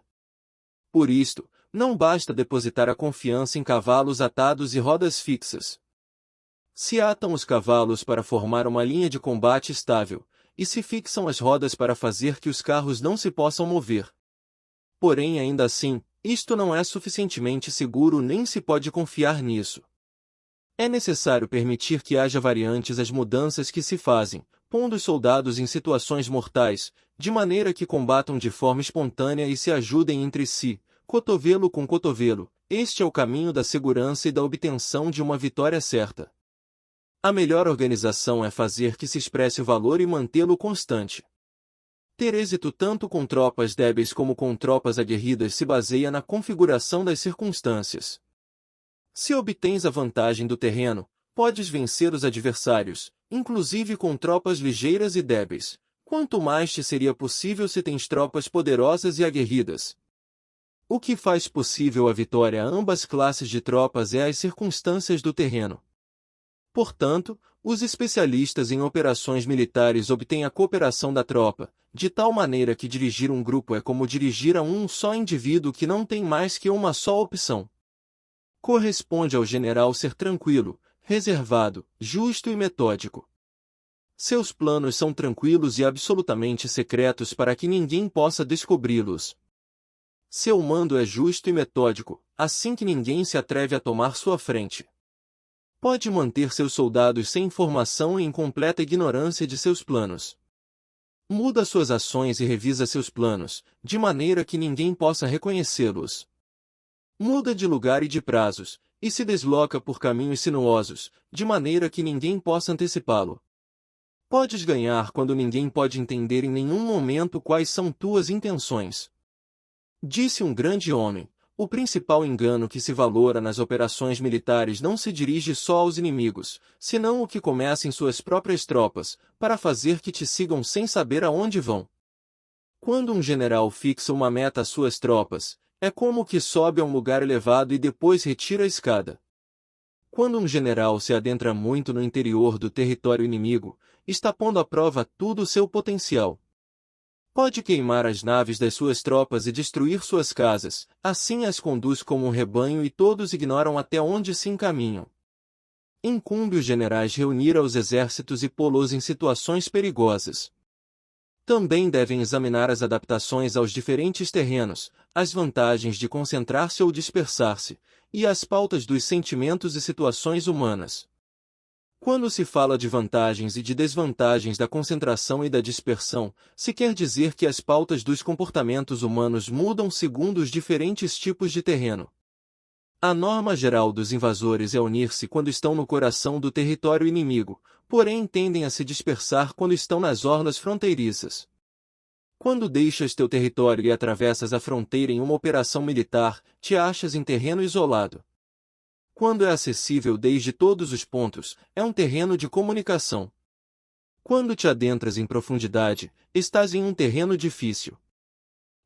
Por isto, não basta depositar a confiança em cavalos atados e rodas fixas. Se atam os cavalos para formar uma linha de combate estável, e se fixam as rodas para fazer que os carros não se possam mover. Porém, ainda assim, isto não é suficientemente seguro nem se pode confiar nisso. É necessário permitir que haja variantes às mudanças que se fazem, pondo os soldados em situações mortais, de maneira que combatam de forma espontânea e se ajudem entre si, cotovelo com cotovelo. Este é o caminho da segurança e da obtenção de uma vitória certa. A melhor organização é fazer que se expresse o valor e mantê-lo constante. Ter êxito tanto com tropas débeis como com tropas aguerridas se baseia na configuração das circunstâncias. Se obtens a vantagem do terreno, podes vencer os adversários, inclusive com tropas ligeiras e débeis. Quanto mais te seria possível se tens tropas poderosas e aguerridas. O que faz possível a vitória a ambas classes de tropas é as circunstâncias do terreno. Portanto, os especialistas em operações militares obtêm a cooperação da tropa, de tal maneira que dirigir um grupo é como dirigir a um só indivíduo que não tem mais que uma só opção. Corresponde ao general ser tranquilo, reservado, justo e metódico. Seus planos são tranquilos e absolutamente secretos para que ninguém possa descobri-los. Seu mando é justo e metódico, assim que ninguém se atreve a tomar sua frente. Pode manter seus soldados sem informação e em completa ignorância de seus planos. Muda suas ações e revisa seus planos, de maneira que ninguém possa reconhecê-los. Muda de lugar e de prazos, e se desloca por caminhos sinuosos, de maneira que ninguém possa antecipá-lo. Podes ganhar quando ninguém pode entender em nenhum momento quais são tuas intenções. Disse um grande homem: o principal engano que se valora nas operações militares não se dirige só aos inimigos, senão o que começa em suas próprias tropas, para fazer que te sigam sem saber aonde vão. Quando um general fixa uma meta às suas tropas, é como que sobe a um lugar elevado e depois retira a escada. Quando um general se adentra muito no interior do território inimigo, está pondo à prova todo o seu potencial. Pode queimar as naves das suas tropas e destruir suas casas, assim as conduz como um rebanho e todos ignoram até onde se encaminham. Incumbe os generais reunir aos exércitos e pô-los em situações perigosas. Também devem examinar as adaptações aos diferentes terrenos, as vantagens de concentrar-se ou dispersar-se, e as pautas dos sentimentos e situações humanas. Quando se fala de vantagens e de desvantagens da concentração e da dispersão, se quer dizer que as pautas dos comportamentos humanos mudam segundo os diferentes tipos de terreno. A norma geral dos invasores é unir-se quando estão no coração do território inimigo, porém tendem a se dispersar quando estão nas orlas fronteiriças. Quando deixas teu território e atravessas a fronteira em uma operação militar, te achas em terreno isolado. Quando é acessível desde todos os pontos, é um terreno de comunicação. Quando te adentras em profundidade, estás em um terreno difícil.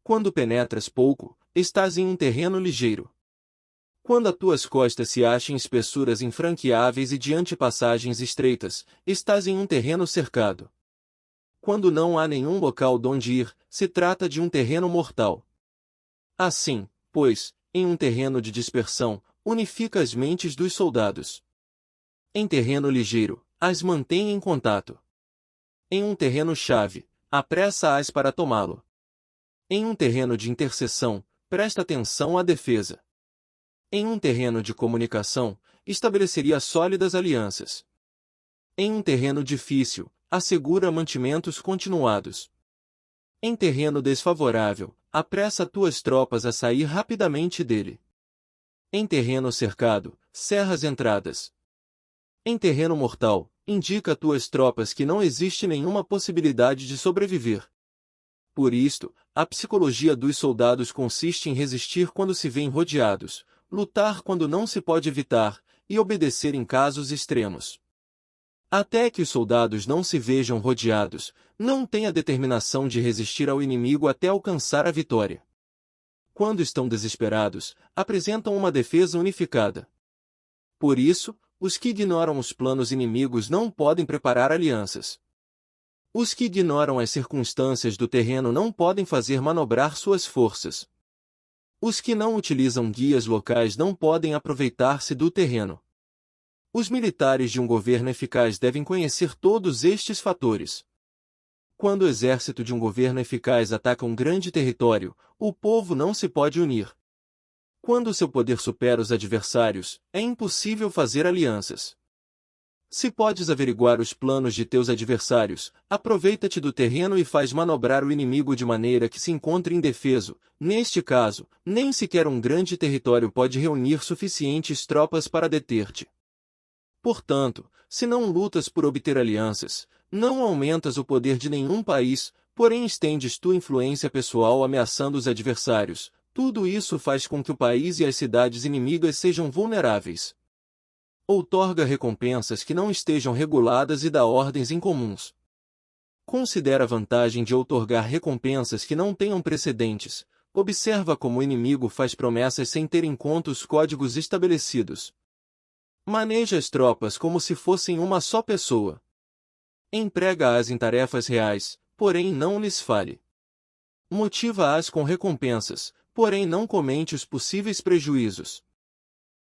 Quando penetras pouco, estás em um terreno ligeiro. Quando as tuas costas se acham espessuras infranqueáveis e diante passagens estreitas, estás em um terreno cercado. Quando não há nenhum local donde ir, se trata de um terreno mortal. Assim, pois, em um terreno de dispersão, unifica as mentes dos soldados. Em terreno ligeiro, as mantém em contato. Em um terreno-chave, apressa-as para tomá-lo. Em um terreno de interseção, presta atenção à defesa. Em um terreno de comunicação, estabeleceria sólidas alianças. Em um terreno difícil, assegura mantimentos continuados. Em terreno desfavorável, apressa tuas tropas a sair rapidamente dele. Em terreno cercado, cerra as entradas. Em terreno mortal, indica a tuas tropas que não existe nenhuma possibilidade de sobreviver. Por isto, a psicologia dos soldados consiste em resistir quando se vêem rodeados, lutar quando não se pode evitar, e obedecer em casos extremos. Até que os soldados não se vejam rodeados, não têm a determinação de resistir ao inimigo até alcançar a vitória. Quando estão desesperados, apresentam uma defesa unificada. Por isso, os que ignoram os planos inimigos não podem preparar alianças. Os que ignoram as circunstâncias do terreno não podem fazer manobrar suas forças. Os que não utilizam guias locais não podem aproveitar-se do terreno. Os militares de um governo eficaz devem conhecer todos estes fatores. Quando o exército de um governo eficaz ataca um grande território, o povo não se pode unir. Quando seu poder supera os adversários, é impossível fazer alianças. Se podes averiguar os planos de teus adversários, aproveita-te do terreno e faz manobrar o inimigo de maneira que se encontre indefeso. Neste caso, nem sequer um grande território pode reunir suficientes tropas para deter-te. Portanto, se não lutas por obter alianças, não aumentas o poder de nenhum país, porém estendes tua influência pessoal ameaçando os adversários. Tudo isso faz com que o país e as cidades inimigas sejam vulneráveis. Outorga recompensas que não estejam reguladas e dá ordens incomuns. Considera a vantagem de outorgar recompensas que não tenham precedentes. Observa como o inimigo faz promessas sem ter em conta os códigos estabelecidos. Maneja as tropas como se fossem uma só pessoa. Emprega-as em tarefas reais, porém não lhes fale. Motiva-as com recompensas, porém não comente os possíveis prejuízos.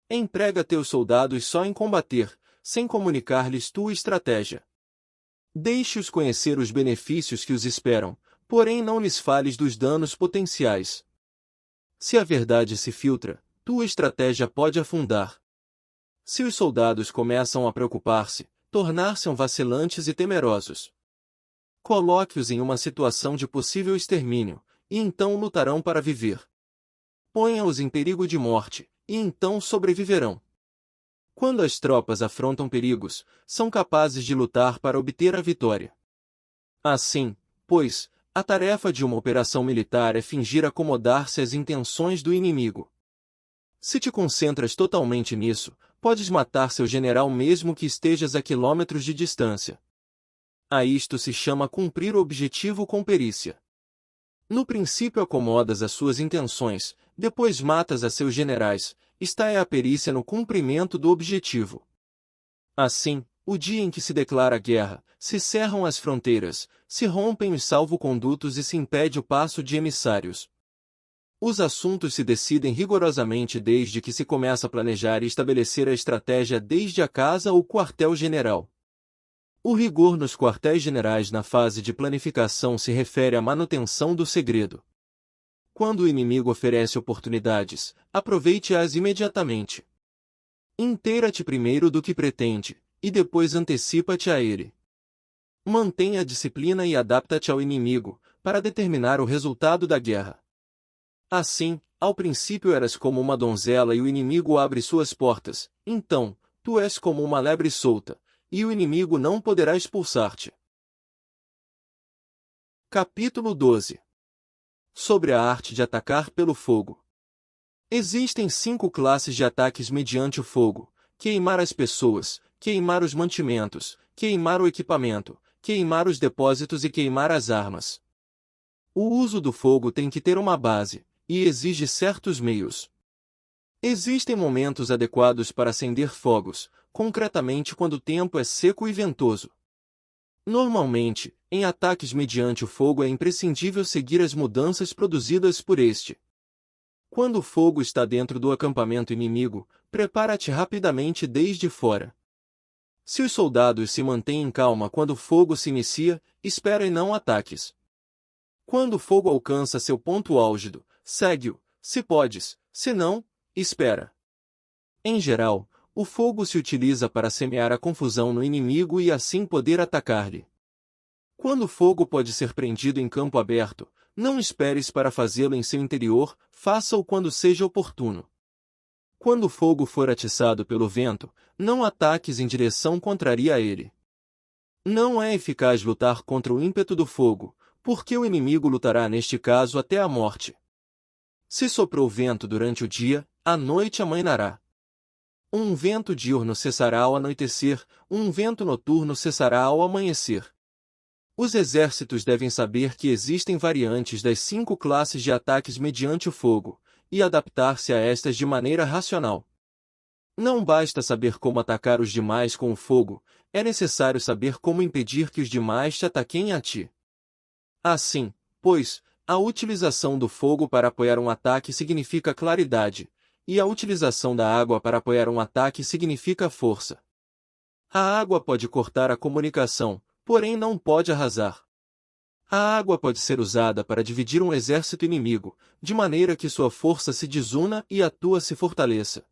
Emprega teus soldados só em combater, sem comunicar-lhes tua estratégia. Deixe-os conhecer os benefícios que os esperam, porém não lhes fales dos danos potenciais. Se a verdade se filtra, tua estratégia pode afundar. Se os soldados começam a preocupar-se, tornar-se vacilantes e temerosos. Coloque-os em uma situação de possível extermínio, e então lutarão para viver. Ponha-os em perigo de morte, e então sobreviverão. Quando as tropas afrontam perigos, são capazes de lutar para obter a vitória. Assim, pois, a tarefa de uma operação militar é fingir acomodar-se às intenções do inimigo. Se te concentras totalmente nisso, podes matar seu general mesmo que estejas a quilômetros de distância. A isto se chama cumprir o objetivo com perícia. No princípio acomodas as suas intenções, depois matas a seus generais, esta é a perícia no cumprimento do objetivo. Assim, o dia em que se declara guerra, se cerram as fronteiras, se rompem os salvo-condutos e se impede o passo de emissários. Os assuntos se decidem rigorosamente desde que se começa a planejar e estabelecer a estratégia desde a casa ou quartel-general. O rigor nos quartéis-generais na fase de planificação se refere à manutenção do segredo. Quando o inimigo oferece oportunidades, aproveite-as imediatamente. Inteira-te primeiro do que pretende, e depois antecipa-te a ele. Mantenha a disciplina e adapta-te ao inimigo, para determinar o resultado da guerra. Assim, ao princípio eras como uma donzela e o inimigo abre suas portas, então, tu és como uma lebre solta, e o inimigo não poderá expulsar-te. Capítulo 12. Sobre a arte de atacar pelo fogo. Existem 5 classes de ataques mediante o fogo: queimar as pessoas, queimar os mantimentos, queimar o equipamento, queimar os depósitos e queimar as armas. O uso do fogo tem que ter uma base, e exige certos meios. Existem momentos adequados para acender fogos, concretamente quando o tempo é seco e ventoso. Normalmente, em ataques mediante o fogo é imprescindível seguir as mudanças produzidas por este. Quando o fogo está dentro do acampamento inimigo, prepara-te rapidamente desde fora. Se os soldados se mantêm em calma quando o fogo se inicia, espera e não ataques. Quando o fogo alcança seu ponto álgido, segue-o, se podes, se não, espera. Em geral, o fogo se utiliza para semear a confusão no inimigo e assim poder atacar-lhe. Quando o fogo pode ser prendido em campo aberto, não esperes para fazê-lo em seu interior, faça-o quando seja oportuno. Quando o fogo for atiçado pelo vento, não ataques em direção contrária a ele. Não é eficaz lutar contra o ímpeto do fogo, porque o inimigo lutará neste caso até a morte. Se soprou vento durante o dia, à noite amainará. Um vento diurno cessará ao anoitecer, um vento noturno cessará ao amanhecer. Os exércitos devem saber que existem variantes das 5 classes de ataques mediante o fogo, e adaptar-se a estas de maneira racional. Não basta saber como atacar os demais com o fogo, é necessário saber como impedir que os demais te ataquem a ti. Assim, pois, a utilização do fogo para apoiar um ataque significa claridade, e a utilização da água para apoiar um ataque significa força. A água pode cortar a comunicação, porém não pode arrasar. A água pode ser usada para dividir um exército inimigo, de maneira que sua força se desuna e a tua se fortaleça.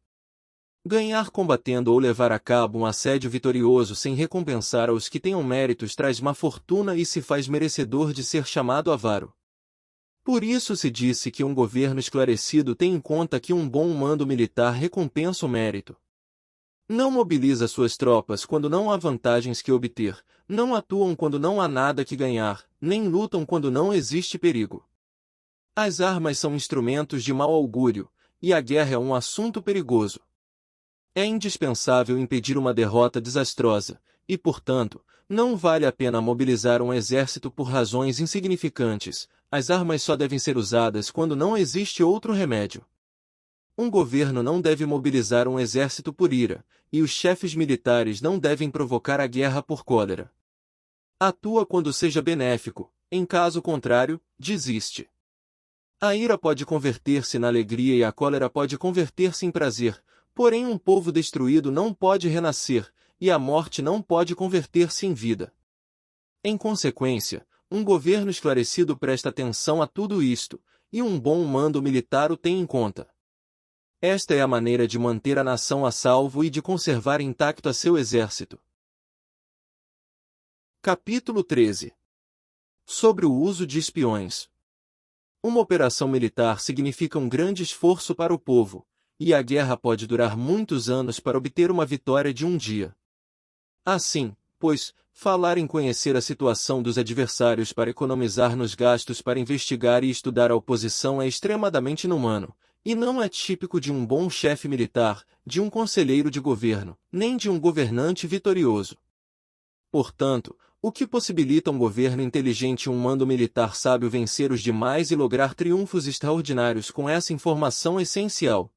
Ganhar combatendo ou levar a cabo um assédio vitorioso sem recompensar aos que tenham méritos traz má fortuna e se faz merecedor de ser chamado avaro. Por isso se disse que um governo esclarecido tem em conta que um bom mando militar recompensa o mérito. Não mobiliza suas tropas quando não há vantagens que obter, não atuam quando não há nada que ganhar, nem lutam quando não existe perigo. As armas são instrumentos de mau augúrio, e a guerra é um assunto perigoso. É indispensável impedir uma derrota desastrosa, e, portanto, não vale a pena mobilizar um exército por razões insignificantes. As armas só devem ser usadas quando não existe outro remédio. Um governo não deve mobilizar um exército por ira, e os chefes militares não devem provocar a guerra por cólera. Atua quando seja benéfico, em caso contrário, desiste. A ira pode converter-se na alegria e a cólera pode converter-se em prazer, porém um povo destruído não pode renascer, e a morte não pode converter-se em vida. Em consequência, um governo esclarecido presta atenção a tudo isto, e um bom mando militar o tem em conta. Esta é a maneira de manter a nação a salvo e de conservar intacto a seu exército. Capítulo 13. Sobre o uso de espiões. Uma operação militar significa um grande esforço para o povo, e a guerra pode durar muitos anos para obter uma vitória de um dia. Assim, pois, falar em conhecer a situação dos adversários para economizar nos gastos para investigar e estudar a oposição é extremadamente inumano, e não é típico de um bom chefe militar, de um conselheiro de governo, nem de um governante vitorioso. Portanto, o que possibilita um governo inteligente e um mando militar sábio vencer os demais e lograr triunfos extraordinários com essa informação essencial.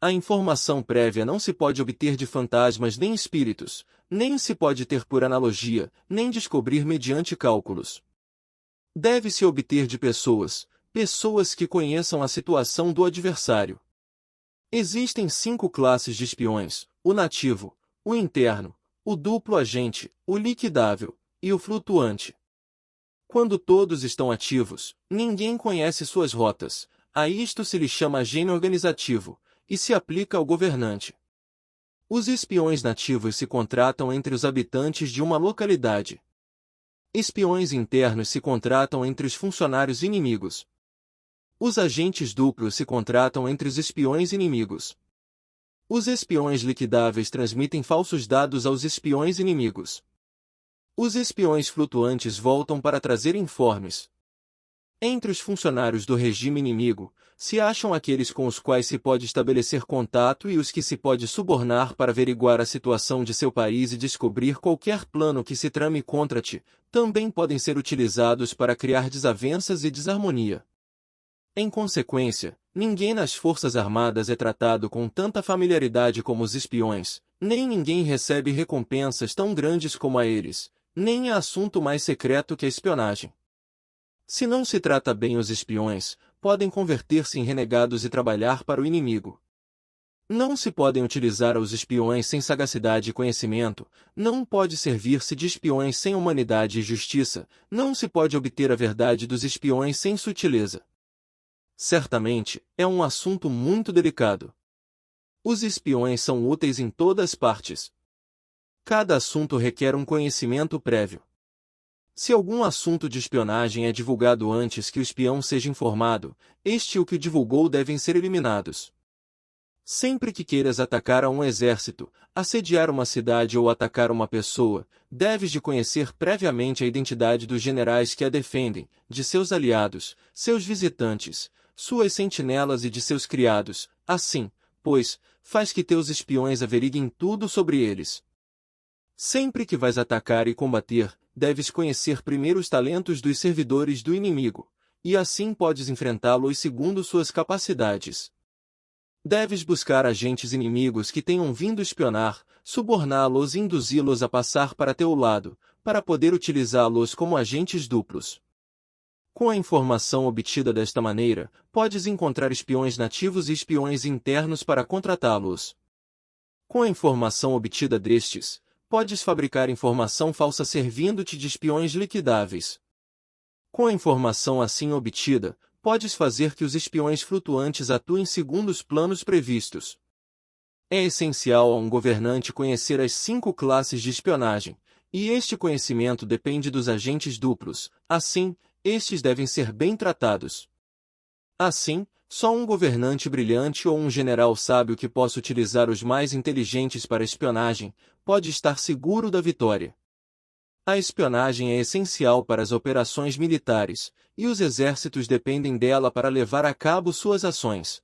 A informação prévia não se pode obter de fantasmas nem espíritos, nem se pode ter por analogia, nem descobrir mediante cálculos. Deve-se obter de pessoas que conheçam a situação do adversário. Existem 5 classes de espiões: o nativo, o interno, o duplo agente, o liquidável e o flutuante. Quando todos estão ativos, ninguém conhece suas rotas. A isto se lhe chama agente organizativo, e se aplica ao governante. Os espiões nativos se contratam entre os habitantes de uma localidade. Espiões internos se contratam entre os funcionários inimigos. Os agentes duplos se contratam entre os espiões inimigos. Os espiões liquidáveis transmitem falsos dados aos espiões inimigos. Os espiões flutuantes voltam para trazer informes. Entre os funcionários do regime inimigo, se acham aqueles com os quais se pode estabelecer contato e os que se pode subornar para averiguar a situação de seu país e descobrir qualquer plano que se trame contra ti, também podem ser utilizados para criar desavenças e desarmonia. Em consequência, ninguém nas Forças Armadas é tratado com tanta familiaridade como os espiões, nem ninguém recebe recompensas tão grandes como a eles, nem é assunto mais secreto que a espionagem. Se não se trata bem os espiões, podem converter-se em renegados e trabalhar para o inimigo. Não se podem utilizar os espiões sem sagacidade e conhecimento, não pode servir-se de espiões sem humanidade e justiça, não se pode obter a verdade dos espiões sem sutileza. Certamente, é um assunto muito delicado. Os espiões são úteis em todas as partes. Cada assunto requer um conhecimento prévio. Se algum assunto de espionagem é divulgado antes que o espião seja informado, este e o que o divulgou devem ser eliminados. Sempre que queiras atacar a um exército, assediar uma cidade ou atacar uma pessoa, deves de conhecer previamente a identidade dos generais que a defendem, de seus aliados, seus visitantes, suas sentinelas e de seus criados. Assim, pois, faz que teus espiões averiguem tudo sobre eles. Sempre que vais atacar e combater, deves conhecer primeiro os talentos dos servidores do inimigo, e assim podes enfrentá-los segundo suas capacidades. Deves buscar agentes inimigos que tenham vindo espionar, suborná-los e induzi-los a passar para teu lado, para poder utilizá-los como agentes duplos. Com a informação obtida desta maneira, podes encontrar espiões nativos e espiões internos para contratá-los. Com a informação obtida destes, podes fabricar informação falsa servindo-te de espiões liquidáveis. Com a informação assim obtida, podes fazer que os espiões flutuantes atuem segundo os planos previstos. É essencial a um governante conhecer as 5 classes de espionagem, e este conhecimento depende dos agentes duplos. Assim, estes devem ser bem tratados. Assim, só um governante brilhante ou um general sábio que possa utilizar os mais inteligentes para espionagem, pode estar seguro da vitória. A espionagem é essencial para as operações militares, e os exércitos dependem dela para levar a cabo suas ações.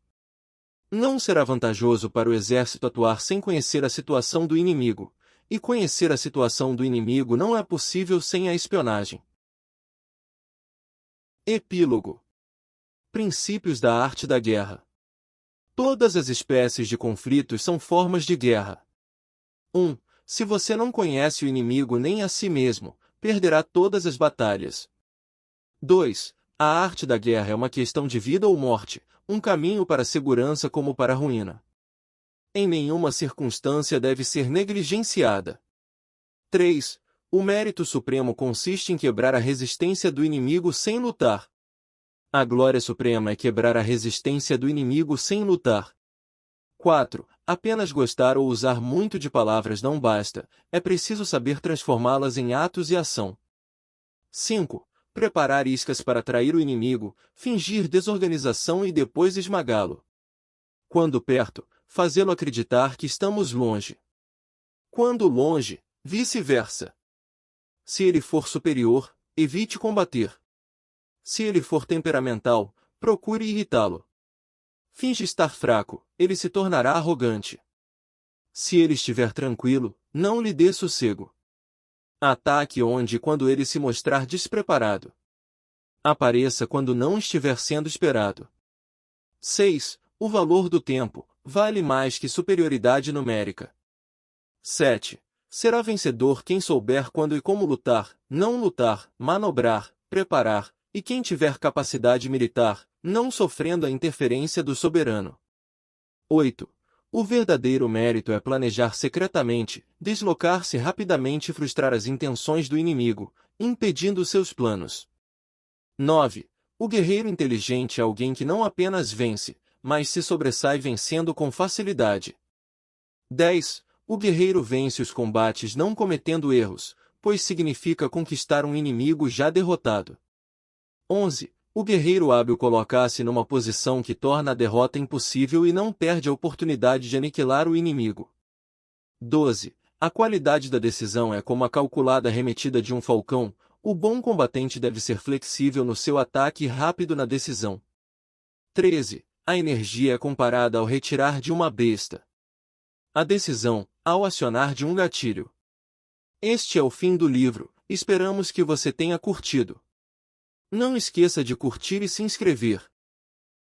Não será vantajoso para o exército atuar sem conhecer a situação do inimigo, e conhecer a situação do inimigo não é possível sem a espionagem. Epílogo. Princípios da arte da guerra. Todas as espécies de conflitos são formas de guerra. 1. Se você não conhece o inimigo nem a si mesmo, perderá todas as batalhas. 2. A arte da guerra é uma questão de vida ou morte, um caminho para a segurança como para a ruína. Em nenhuma circunstância deve ser negligenciada. 3. O mérito supremo consiste em quebrar a resistência do inimigo sem lutar. A glória suprema é quebrar a resistência do inimigo sem lutar. 4. Apenas gostar ou usar muito de palavras não basta, é preciso saber transformá-las em atos e ação. 5. preparar iscas para atrair o inimigo, fingir desorganização e depois esmagá-lo. Quando perto, fazê-lo acreditar que estamos longe. Quando longe, vice-versa. Se ele for superior, evite combater. Se ele for temperamental, procure irritá-lo. Finge estar fraco, ele se tornará arrogante. Se ele estiver tranquilo, não lhe dê sossego. Ataque onde e quando ele se mostrar despreparado. Apareça quando não estiver sendo esperado. 6. O valor do tempo vale mais que superioridade numérica. 7. Será vencedor quem souber quando e como lutar, não lutar, manobrar, preparar, e quem tiver capacidade militar, não sofrendo a interferência do soberano. 8. O verdadeiro mérito é planejar secretamente, deslocar-se rapidamente e frustrar as intenções do inimigo, impedindo seus planos. 9. O guerreiro inteligente é alguém que não apenas vence, mas se sobressai vencendo com facilidade. 10. O guerreiro vence os combates não cometendo erros, pois significa conquistar um inimigo já derrotado. 11. O guerreiro hábil coloca-se numa posição que torna a derrota impossível e não perde a oportunidade de aniquilar o inimigo. 12. A qualidade da decisão é como a calculada arremetida de um falcão, o bom combatente deve ser flexível no seu ataque e rápido na decisão. 13. A energia é comparada ao retirar de uma besta. A decisão, ao acionar de um gatilho. Este é o fim do livro, esperamos que você tenha curtido. Não esqueça de curtir e se inscrever.